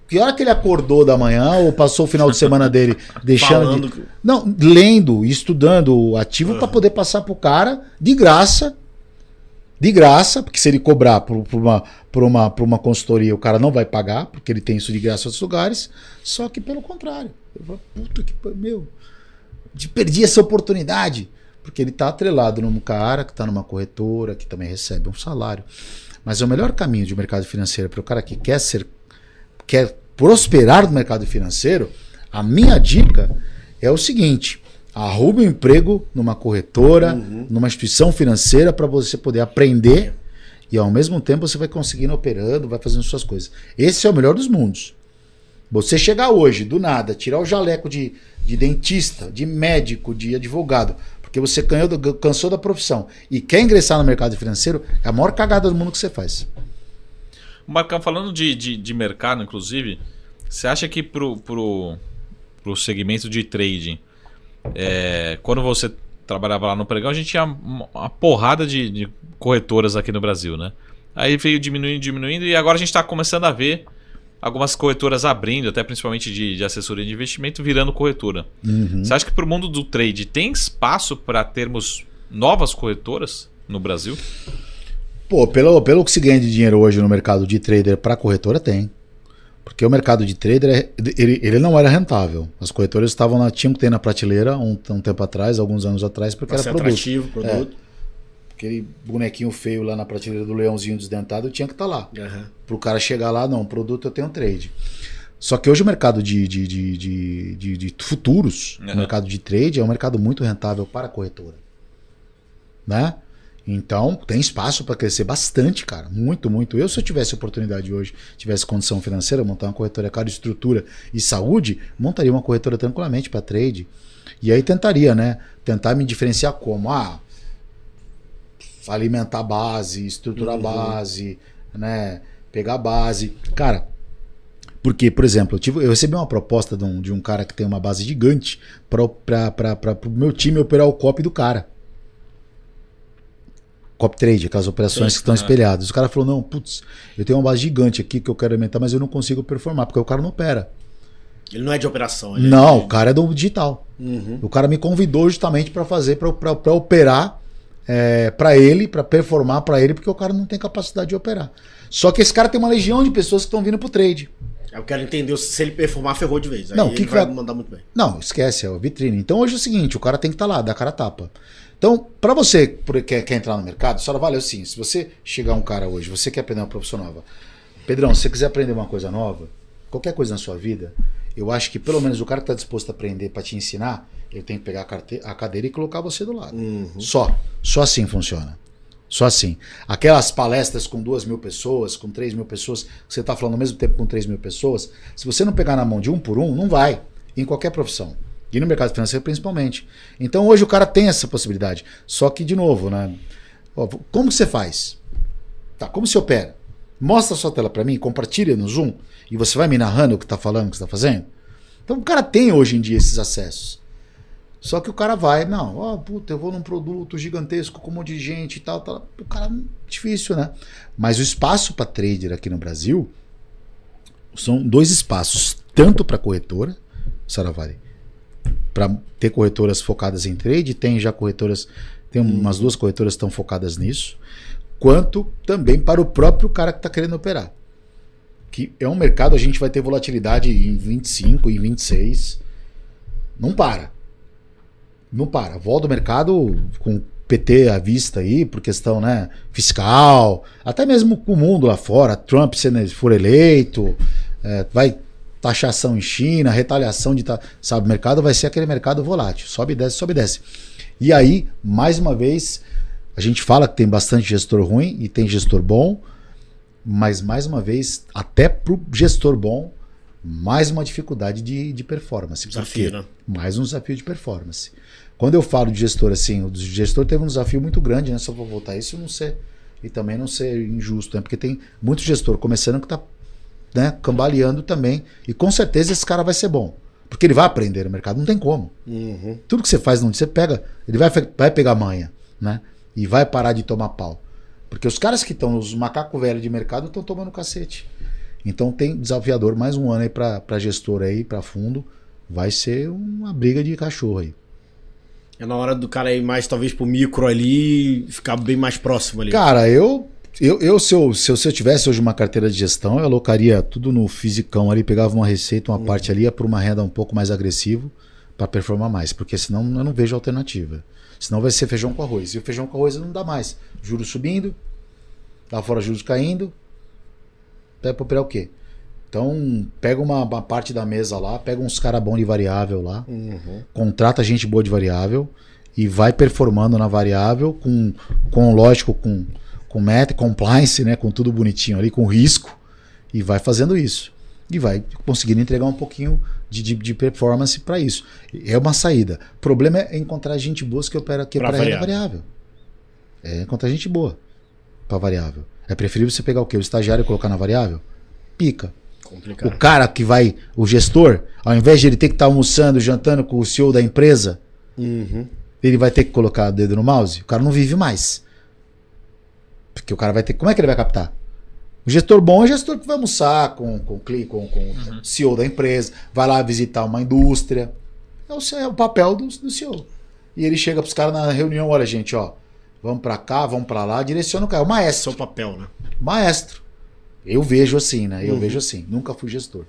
que hora que ele acordou da manhã ou passou o final de semana dele deixando lendo e estudando o ativo para poder passar pro cara de graça, porque se ele cobrar por uma consultoria, o cara não vai pagar, porque ele tem isso de graça em outros lugares, só que pelo contrário. Eu falo, perdi essa oportunidade, porque ele está atrelado num cara que está numa corretora, que também recebe um salário. Mas o melhor caminho de mercado financeiro para o cara que quer prosperar no mercado financeiro, a minha dica é o seguinte: arrume um emprego numa corretora, numa instituição financeira, para você poder aprender e ao mesmo tempo você vai conseguindo operando, vai fazendo suas coisas. Esse é o melhor dos mundos. Você chegar hoje, do nada, tirar o jaleco de dentista, de médico, de advogado, porque você cansou da profissão e quer ingressar no mercado financeiro, é a maior cagada do mundo que você faz. Marcão, falando de mercado, inclusive, você acha que pro segmento de trading, quando você trabalhava lá no pregão, a gente tinha uma porrada de corretoras aqui no Brasil, né? Aí veio diminuindo e agora a gente está começando a ver algumas corretoras abrindo, até principalmente de assessoria de investimento, virando corretora. Você acha que para o mundo do trade tem espaço para termos novas corretoras no Brasil? Pô, pelo que se ganha de dinheiro hoje no mercado de trader para corretora, tem. Porque o mercado de trader, ele não era rentável. As corretoras tinham que ter na prateleira um tempo atrás, alguns anos atrás, porque era produto. Atrativo, produto. Aquele bonequinho feio lá na prateleira do leãozinho desdentado tinha que estar lá. Uhum. Para o cara chegar lá, não, produto eu tenho trade. Só que hoje o mercado de futuros, o mercado de trade é um mercado muito rentável para a corretora. Né? Então, tem espaço para crescer bastante, cara. Muito, muito. Se eu tivesse oportunidade hoje, tivesse condição financeira, montar uma corretora cara de estrutura e saúde, montaria uma corretora tranquilamente para trade. E aí tentaria, né? Tentar me diferenciar como? Alimentar a base, estruturar a base, né? Pegar a base. Cara, porque, por exemplo, eu recebi uma proposta de um cara que tem uma base gigante para o meu time operar o copy do cara. Copy trade, aquelas operações que estão espelhadas. O cara falou, não, putz, eu tenho uma base gigante aqui que eu quero aumentar, mas eu não consigo performar, porque o cara não opera. Ele não é de operação. Não, o cara é do digital. O cara me convidou justamente para fazer, para operar para ele, para performar para ele, porque o cara não tem capacidade de operar. Só que esse cara tem uma legião de pessoas que estão vindo pro trade. Eu quero entender se ele performar, ferrou de vez. Aí não, ele vai mandar muito bem. Não, esquece, é a vitrine. Então hoje é o seguinte, o cara tem que estar lá, dar cara a tapa. Então, para você que quer entrar no mercado, só vale assim, se você chegar um cara hoje, você quer aprender uma profissão nova. Pedrão, se você quiser aprender uma coisa nova, qualquer coisa na sua vida, eu acho que pelo menos o cara que está disposto a aprender para te ensinar, ele tem que pegar a cadeira e colocar você do lado. Só assim funciona. Só assim. Aquelas palestras com 2.000 pessoas, com 3.000 pessoas, que você está falando ao mesmo tempo com 3.000 pessoas, se você não pegar na mão de um por um, não vai. Em qualquer profissão. E no mercado financeiro principalmente. Então hoje o cara tem essa possibilidade. Só que, de novo, né? Como que você faz? Tá, como você opera? Mostra a sua tela para mim, compartilha no Zoom e você vai me narrando o que está falando, o que você está fazendo. Então o cara tem hoje em dia esses acessos. Só que o cara vai, eu vou num produto gigantesco com um monte de gente e tal. O cara, difícil, né? Mas o espaço para trader aqui no Brasil são 2 espaços, tanto para corretora, Saravali, para ter corretoras focadas em trade, tem umas 2 corretoras que estão focadas nisso, quanto também para o próprio cara que está querendo operar. Que é um mercado, a gente vai ter volatilidade em 25, em 26. Não para. Não para. Volta do mercado com PT à vista aí, por questão, né, fiscal, até mesmo com o mundo lá fora, Trump se for eleito, vai taxação em China, retaliação sabe, o mercado vai ser aquele mercado volátil, sobe e desce, sobe e desce. E aí, mais uma vez, a gente fala que tem bastante gestor ruim e tem gestor bom, mas mais uma vez, até pro gestor bom, mais uma dificuldade de performance. Desafio, né? Mais um desafio de performance. Quando eu falo de gestor assim, o gestor teve um desafio muito grande, né? Só vou voltar isso não ser, e também não ser injusto, né? Porque tem muito gestor começando que está, né, cambaleando também, e com certeza esse cara vai ser bom, porque ele vai aprender no mercado, não tem como. Tudo que você faz, onde você pega, ele vai pegar manha, né? E vai parar de tomar pau. Porque os caras que estão, os macacos velhos de mercado, estão tomando cacete. Então tem desafiador, mais um ano aí para gestor aí, para fundo, vai ser uma briga de cachorro aí. É na hora do cara ir mais, talvez, pro micro ali, ficar bem mais próximo ali. Cara, se eu tivesse hoje uma carteira de gestão, eu alocaria tudo no fisicão ali, pegava uma receita, uma parte ali, ia por uma renda um pouco mais agressivo para performar mais, porque senão eu não vejo alternativa. Senão vai ser feijão com arroz. E o feijão com arroz não dá mais. Juros subindo, lá fora juros caindo, vai para operar o quê? Então, pega uma parte da mesa lá, pega uns caras bons de variável lá, contrata gente boa de variável e vai performando na variável lógico, com meta, compliance, né, com tudo bonitinho ali, com risco, e vai fazendo isso. E vai conseguindo entregar um pouquinho de performance para isso. É uma saída. O problema é encontrar gente boa que opera aqui para variável. É encontrar gente boa para variável. É preferível você pegar o quê? O estagiário e colocar na variável? Pica. Complicado. O cara que vai, o gestor, ao invés de ele ter que estar almoçando, jantando com o CEO da empresa, ele vai ter que colocar o dedo no mouse. O cara não vive mais. Porque o cara vai ter. Como é que ele vai captar? O gestor bom é o gestor que vai almoçar com o CEO da empresa, vai lá visitar uma indústria. É o papel do CEO. E ele chega para os caras na reunião: olha, gente, ó, vamos para cá, vamos para lá, direciona o cara. O maestro. Seu papel, né? Maestro. Eu vejo assim, né? Eu vejo assim. Nunca fui gestor,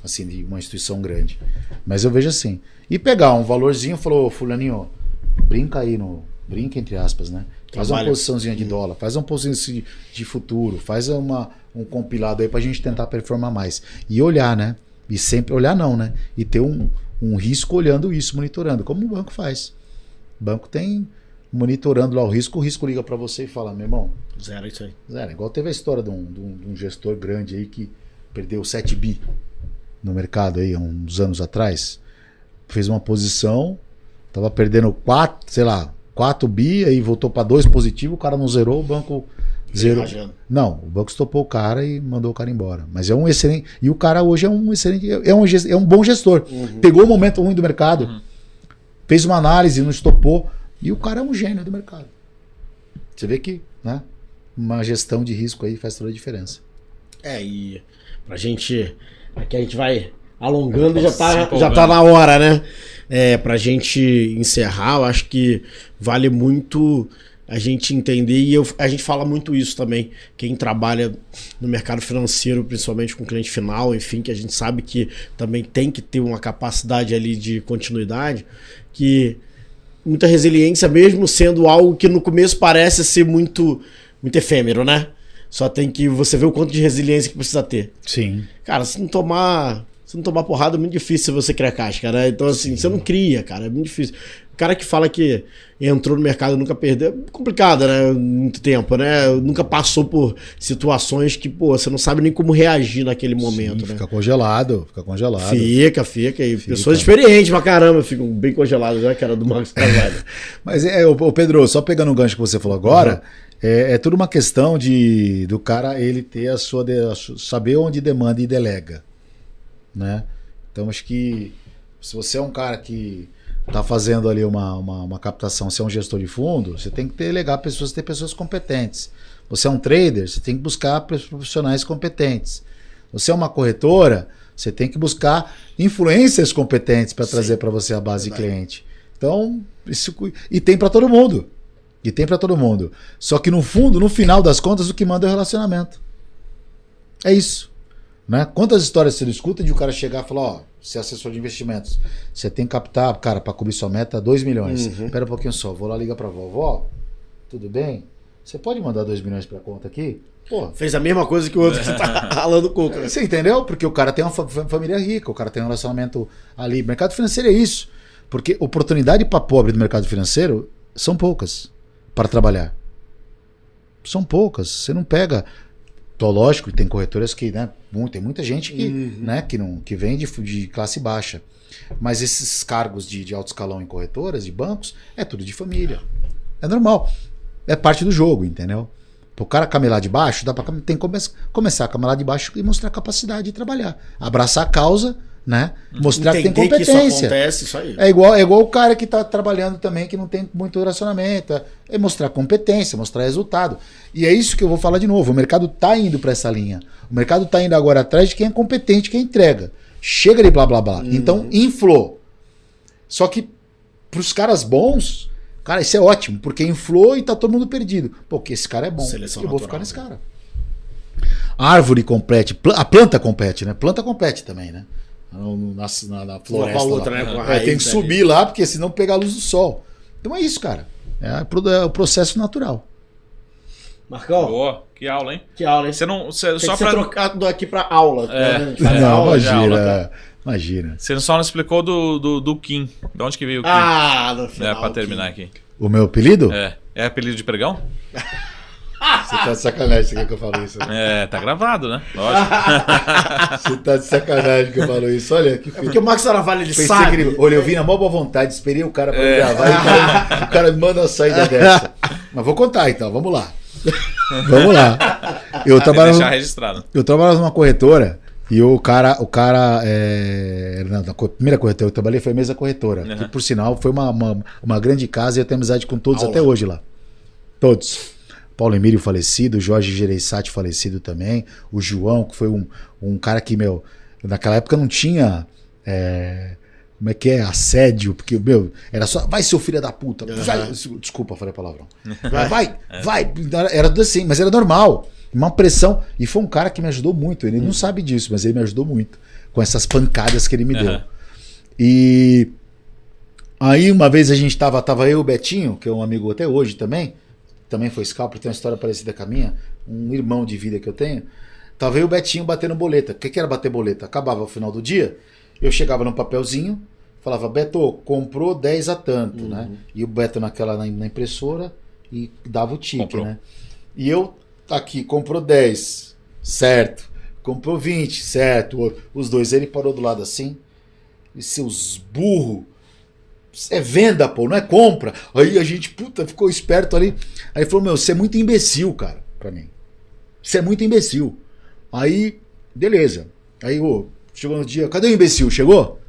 assim, de uma instituição grande. Mas eu vejo assim. E pegar um valorzinho, falou, fulaninho, brinca aí brinca entre aspas, né? Faz uma posiçãozinha de dólar, faz uma posição de futuro, faz um compilado aí pra gente tentar performar mais. E olhar, né? E sempre olhar não, né? E ter um risco olhando isso, monitorando, como o banco faz. O banco tem monitorando lá o risco liga para você e fala, meu irmão, zero isso aí. Zero. Igual teve a história de um gestor grande aí que perdeu 7 bi no mercado aí há uns anos atrás. Fez uma posição, tava perdendo 4 bi, aí voltou para 2 positivo, o cara não zerou, o banco zerou. Não, o banco estopou o cara e mandou o cara embora. Mas é um excelente. E o cara hoje é um excelente. É um bom gestor. Pegou o momento ruim do mercado, fez uma análise, não estopou. E o cara é um gênio do mercado. Você vê que, né? Uma gestão de risco aí faz toda a diferença. E pra gente. Aqui a gente vai alongando e já tá na hora, né? Pra gente encerrar, eu acho que vale muito a gente entender, e a gente fala muito isso também, quem trabalha no mercado financeiro, principalmente com cliente final, enfim, que a gente sabe que também tem que ter uma capacidade ali de continuidade, que muita resiliência, mesmo sendo algo que no começo parece ser muito, muito efêmero, né? Só tem que você ver o quanto de resiliência que precisa ter. Sim. Cara, se não tomar porrada é muito difícil você criar casca, né? Então, assim, você não cria, cara, é muito difícil. O cara que fala que entrou no mercado e nunca perdeu, é complicado, né? Muito tempo, né? Nunca passou por situações que, pô, você não sabe nem como reagir naquele momento, né? Fica congelado. Fica. E pessoas experientes pra caramba ficam bem congeladas, né? Que era do Marcos Carvalho. Mas, ô Pedro, só pegando o gancho que você falou agora, é tudo uma questão do cara ele ter saber onde demanda e delega, né? Então, acho que se você é um cara que tá fazendo ali uma captação, você é um gestor de fundo, você tem que ter pessoas competentes. Você é um trader, você tem que buscar profissionais competentes. Você é uma corretora, você tem que buscar influencers competentes para trazer para você a base de cliente. Então, e tem para todo mundo. Só que no fundo, no final das contas, o que manda é o relacionamento. É isso. Né? Quantas histórias você escuta de o cara chegar e falar, ó, você é assessor de investimentos, você tem que captar, cara, para cobrir sua meta 2 milhões. Espera um pouquinho só, vou lá ligar para vovó, tudo bem? Você pode mandar 2 milhões para conta aqui? Pô, fez a mesma coisa que o outro que tá ralando coco. Né? Você entendeu? Porque o cara tem uma família rica, o cara tem um relacionamento ali. Mercado financeiro é isso. Porque oportunidade para pobre do mercado financeiro são poucas para trabalhar. São poucas. Você não pega... Lógico, tem corretoras que, né, tem muita gente que, né, que vem de classe baixa. Mas esses cargos de alto escalão em corretoras, de bancos, é tudo de família. É normal. É parte do jogo, entendeu? O cara camelar de baixo, tem que começar a camelar de baixo e mostrar capacidade de trabalhar. Abraçar a causa, né? Mostrar que tem competência. Que isso acontece, isso aí. É igual o cara que está trabalhando também, que não tem muito relacionamento. É mostrar competência, mostrar resultado. E é isso que eu vou falar de novo. O mercado está indo para essa linha. O mercado está indo agora atrás de quem é competente, quem entrega. Chega de blá blá blá. Então, inflou. Só que para os caras bons, cara, isso é ótimo, porque inflou e tá todo mundo perdido. Porque esse cara é bom. Seleção eu vou natural, ficar nesse cara. A árvore compete, a planta compete, né? Planta compete também, né? Na floresta. Outra, né? Tem que subir lá, porque senão pega a luz do sol. Então é isso, cara. É o processo natural. Marcão? Boa, que aula, hein? Você não, tem só que ser trocado aqui pra aula. Não, imagina. Você só não explicou do Kim. De onde que veio o Kim? No final. Pra terminar aqui. O meu apelido? É apelido de pregão? Você tá de sacanagem, você quer que eu fale isso? Tá gravado, né? Lógico. Você tá de sacanagem que eu falo isso. Olha que porque o Marcos Carvalho, ele sabe. Incrível. Olha, eu vim na maior boa vontade, esperei o cara pra gravar e o cara me manda uma saída dessa. Mas vou contar então, vamos lá. Eu trabalhava numa corretora e o cara na primeira corretora que eu trabalhei foi a Mesa Corretora, que por sinal foi uma grande casa e eu tenho amizade com todos até hoje lá. Todos. Paulo Emílio falecido, Jorge Gereissati falecido também, o João, que foi um cara que, naquela época não tinha como é que é? Assédio, porque, era só, vai seu filho da puta, desculpa, falei palavrão. Vai, era tudo assim, mas era normal. Uma pressão. E foi um cara que me ajudou muito. Ele não sabe disso, mas ele me ajudou muito. Com essas pancadas que ele me deu. E aí uma vez a gente tava eu e o Betinho, que é um amigo até hoje também foi scalper, tem uma história parecida com a minha, um irmão de vida que eu tenho. Tava eu e o Betinho batendo boleta. O que era bater boleta? Acabava o final do dia, eu chegava num papelzinho, falava, Beto, comprou 10 a tanto, né? E o Beto na impressora e dava o tique, né? E eu aqui, comprou 10, certo. Comprou 20, certo. Os dois, ele parou do lado assim, e seus burros, é venda, pô, não é compra. Aí a gente, ficou esperto ali. Aí falou, meu, você é muito imbecil, cara, pra mim. Você é muito imbecil. Aí, beleza. Aí, chegou no dia, cadê o imbecil? Chegou?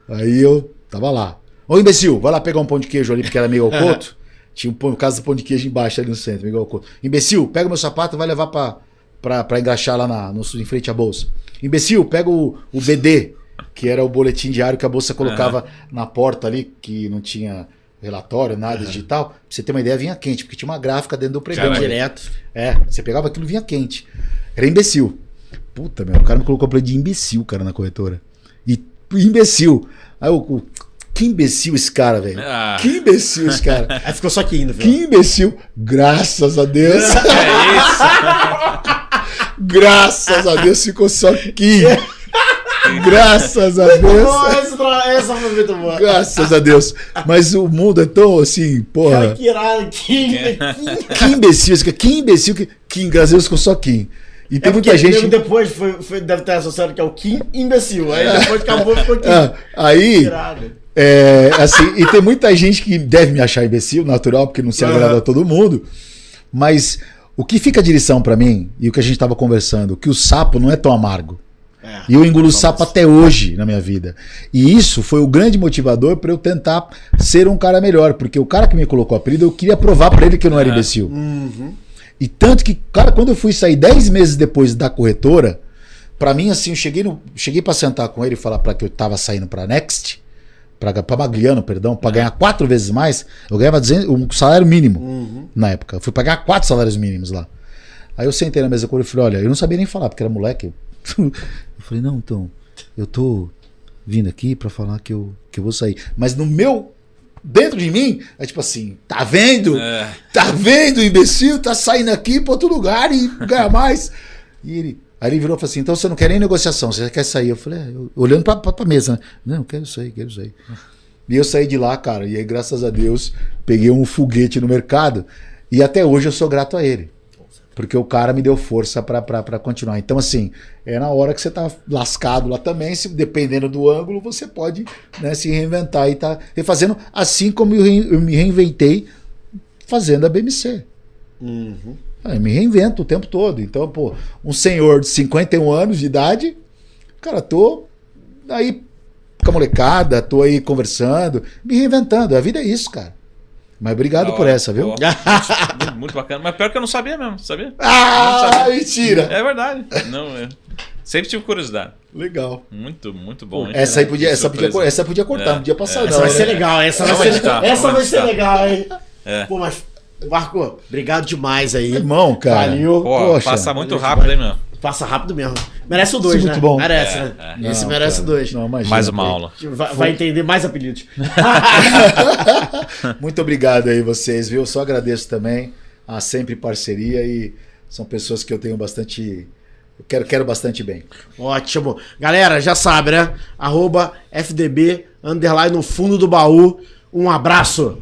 Aí eu tava lá. Ô, imbecil, vai lá pegar um pão de queijo ali, porque era meio ao coto. Tinha um casa do pão de queijo embaixo ali no centro, meio ao coto. Imbecil, pega meu sapato e vai levar pra engraxar lá em frente à bolsa. Imbecil, pega o BD, que era o boletim diário que a bolsa colocava na porta ali, que não tinha relatório, nada digital. Pra você ter uma ideia, vinha quente, porque tinha uma gráfica dentro do pregão. Direto. Você pegava aquilo, vinha quente. Era imbecil. Puta, meu, o cara me colocou pra de imbecil, cara, na corretora. E imbecil. Aí que imbecil esse cara, velho. Que imbecil esse cara. Aí ficou só aqui indo, velho. Que imbecil. Graças a Deus. É isso. Graças a Deus ficou só aqui. Graças a Deus. Essa foi muito boa. Graças a Deus. Mas o mundo é tão assim, porra. Cara, que irado. Que imbecil. Que imbecil. Que graças a Deus ficou só aqui. E tem muita gente. Depois deve ter associado que é o Kim imbecil. Aí depois acabou, ficou Kim. Aí. Assim, e tem muita gente que deve me achar imbecil, natural, porque não se agrada a todo mundo. Mas o que fica de lição pra mim, e o que a gente tava conversando, que o sapo não é tão amargo. E eu engulo sapo até hoje na minha vida. E isso foi o grande motivador para eu tentar ser um cara melhor. Porque o cara que me colocou o apelido, eu queria provar para ele que eu não era imbecil. E tanto que, cara, quando eu fui sair 10 meses depois da corretora, para mim, assim, eu cheguei para sentar com ele e falar para que eu tava saindo para Next, para Magliano, perdão, para ganhar 4 vezes mais. Eu ganhava um salário mínimo na época. Eu fui pagar 4 salários mínimos lá. Aí eu sentei na mesa com ele e falei, olha, eu não sabia nem falar, porque era moleque. Eu falei, não, então, eu tô vindo aqui pra falar que eu vou sair. Mas dentro de mim, é tipo assim, tá vendo? Tá vendo, imbecil? Tá saindo aqui pra outro lugar e ganhar mais. Aí ele virou e falou assim, então você não quer nem negociação, você quer sair? Eu falei, olhando pra mesa, né? Não, quero sair. E eu saí de lá, cara, e aí graças a Deus, peguei um foguete no mercado e até hoje eu sou grato a ele. Porque o cara me deu força pra continuar. Então, assim, é na hora que você tá lascado lá também, dependendo do ângulo, você pode, né, se reinventar e tá refazendo, assim como eu me reinventei fazendo a BMC. Eu me reinvento o tempo todo. Então, pô, um senhor de 51 anos de idade, cara, tô aí com a molecada, tô aí conversando, me reinventando. A vida é isso, cara. Mas obrigado por essa, viu? Muito bacana. Mas pior que eu não sabia mesmo, sabia? Sabia. Mentira! É verdade. Não, sempre tive curiosidade. Legal. Muito, muito bom. Essa podia cortar, não podia passar não. Essa vai ser legal, essa vai ser legal, hein? Pô, mas, Marco, obrigado demais aí. Irmão, cara. Valeu. Poxa, passa muito rápido, hein, meu? Passa rápido mesmo. Merece o 2, né? Muito bom. Merece, né? Esse não, merece o 2. Mais uma aula. Vai entender mais apelidos. Muito obrigado aí vocês, viu? Só agradeço também a sempre parceria e são pessoas que eu tenho bastante... Eu quero bastante bem. Ótimo. Galera, já sabe, né? @FDB_ no fundo do baú. Um abraço.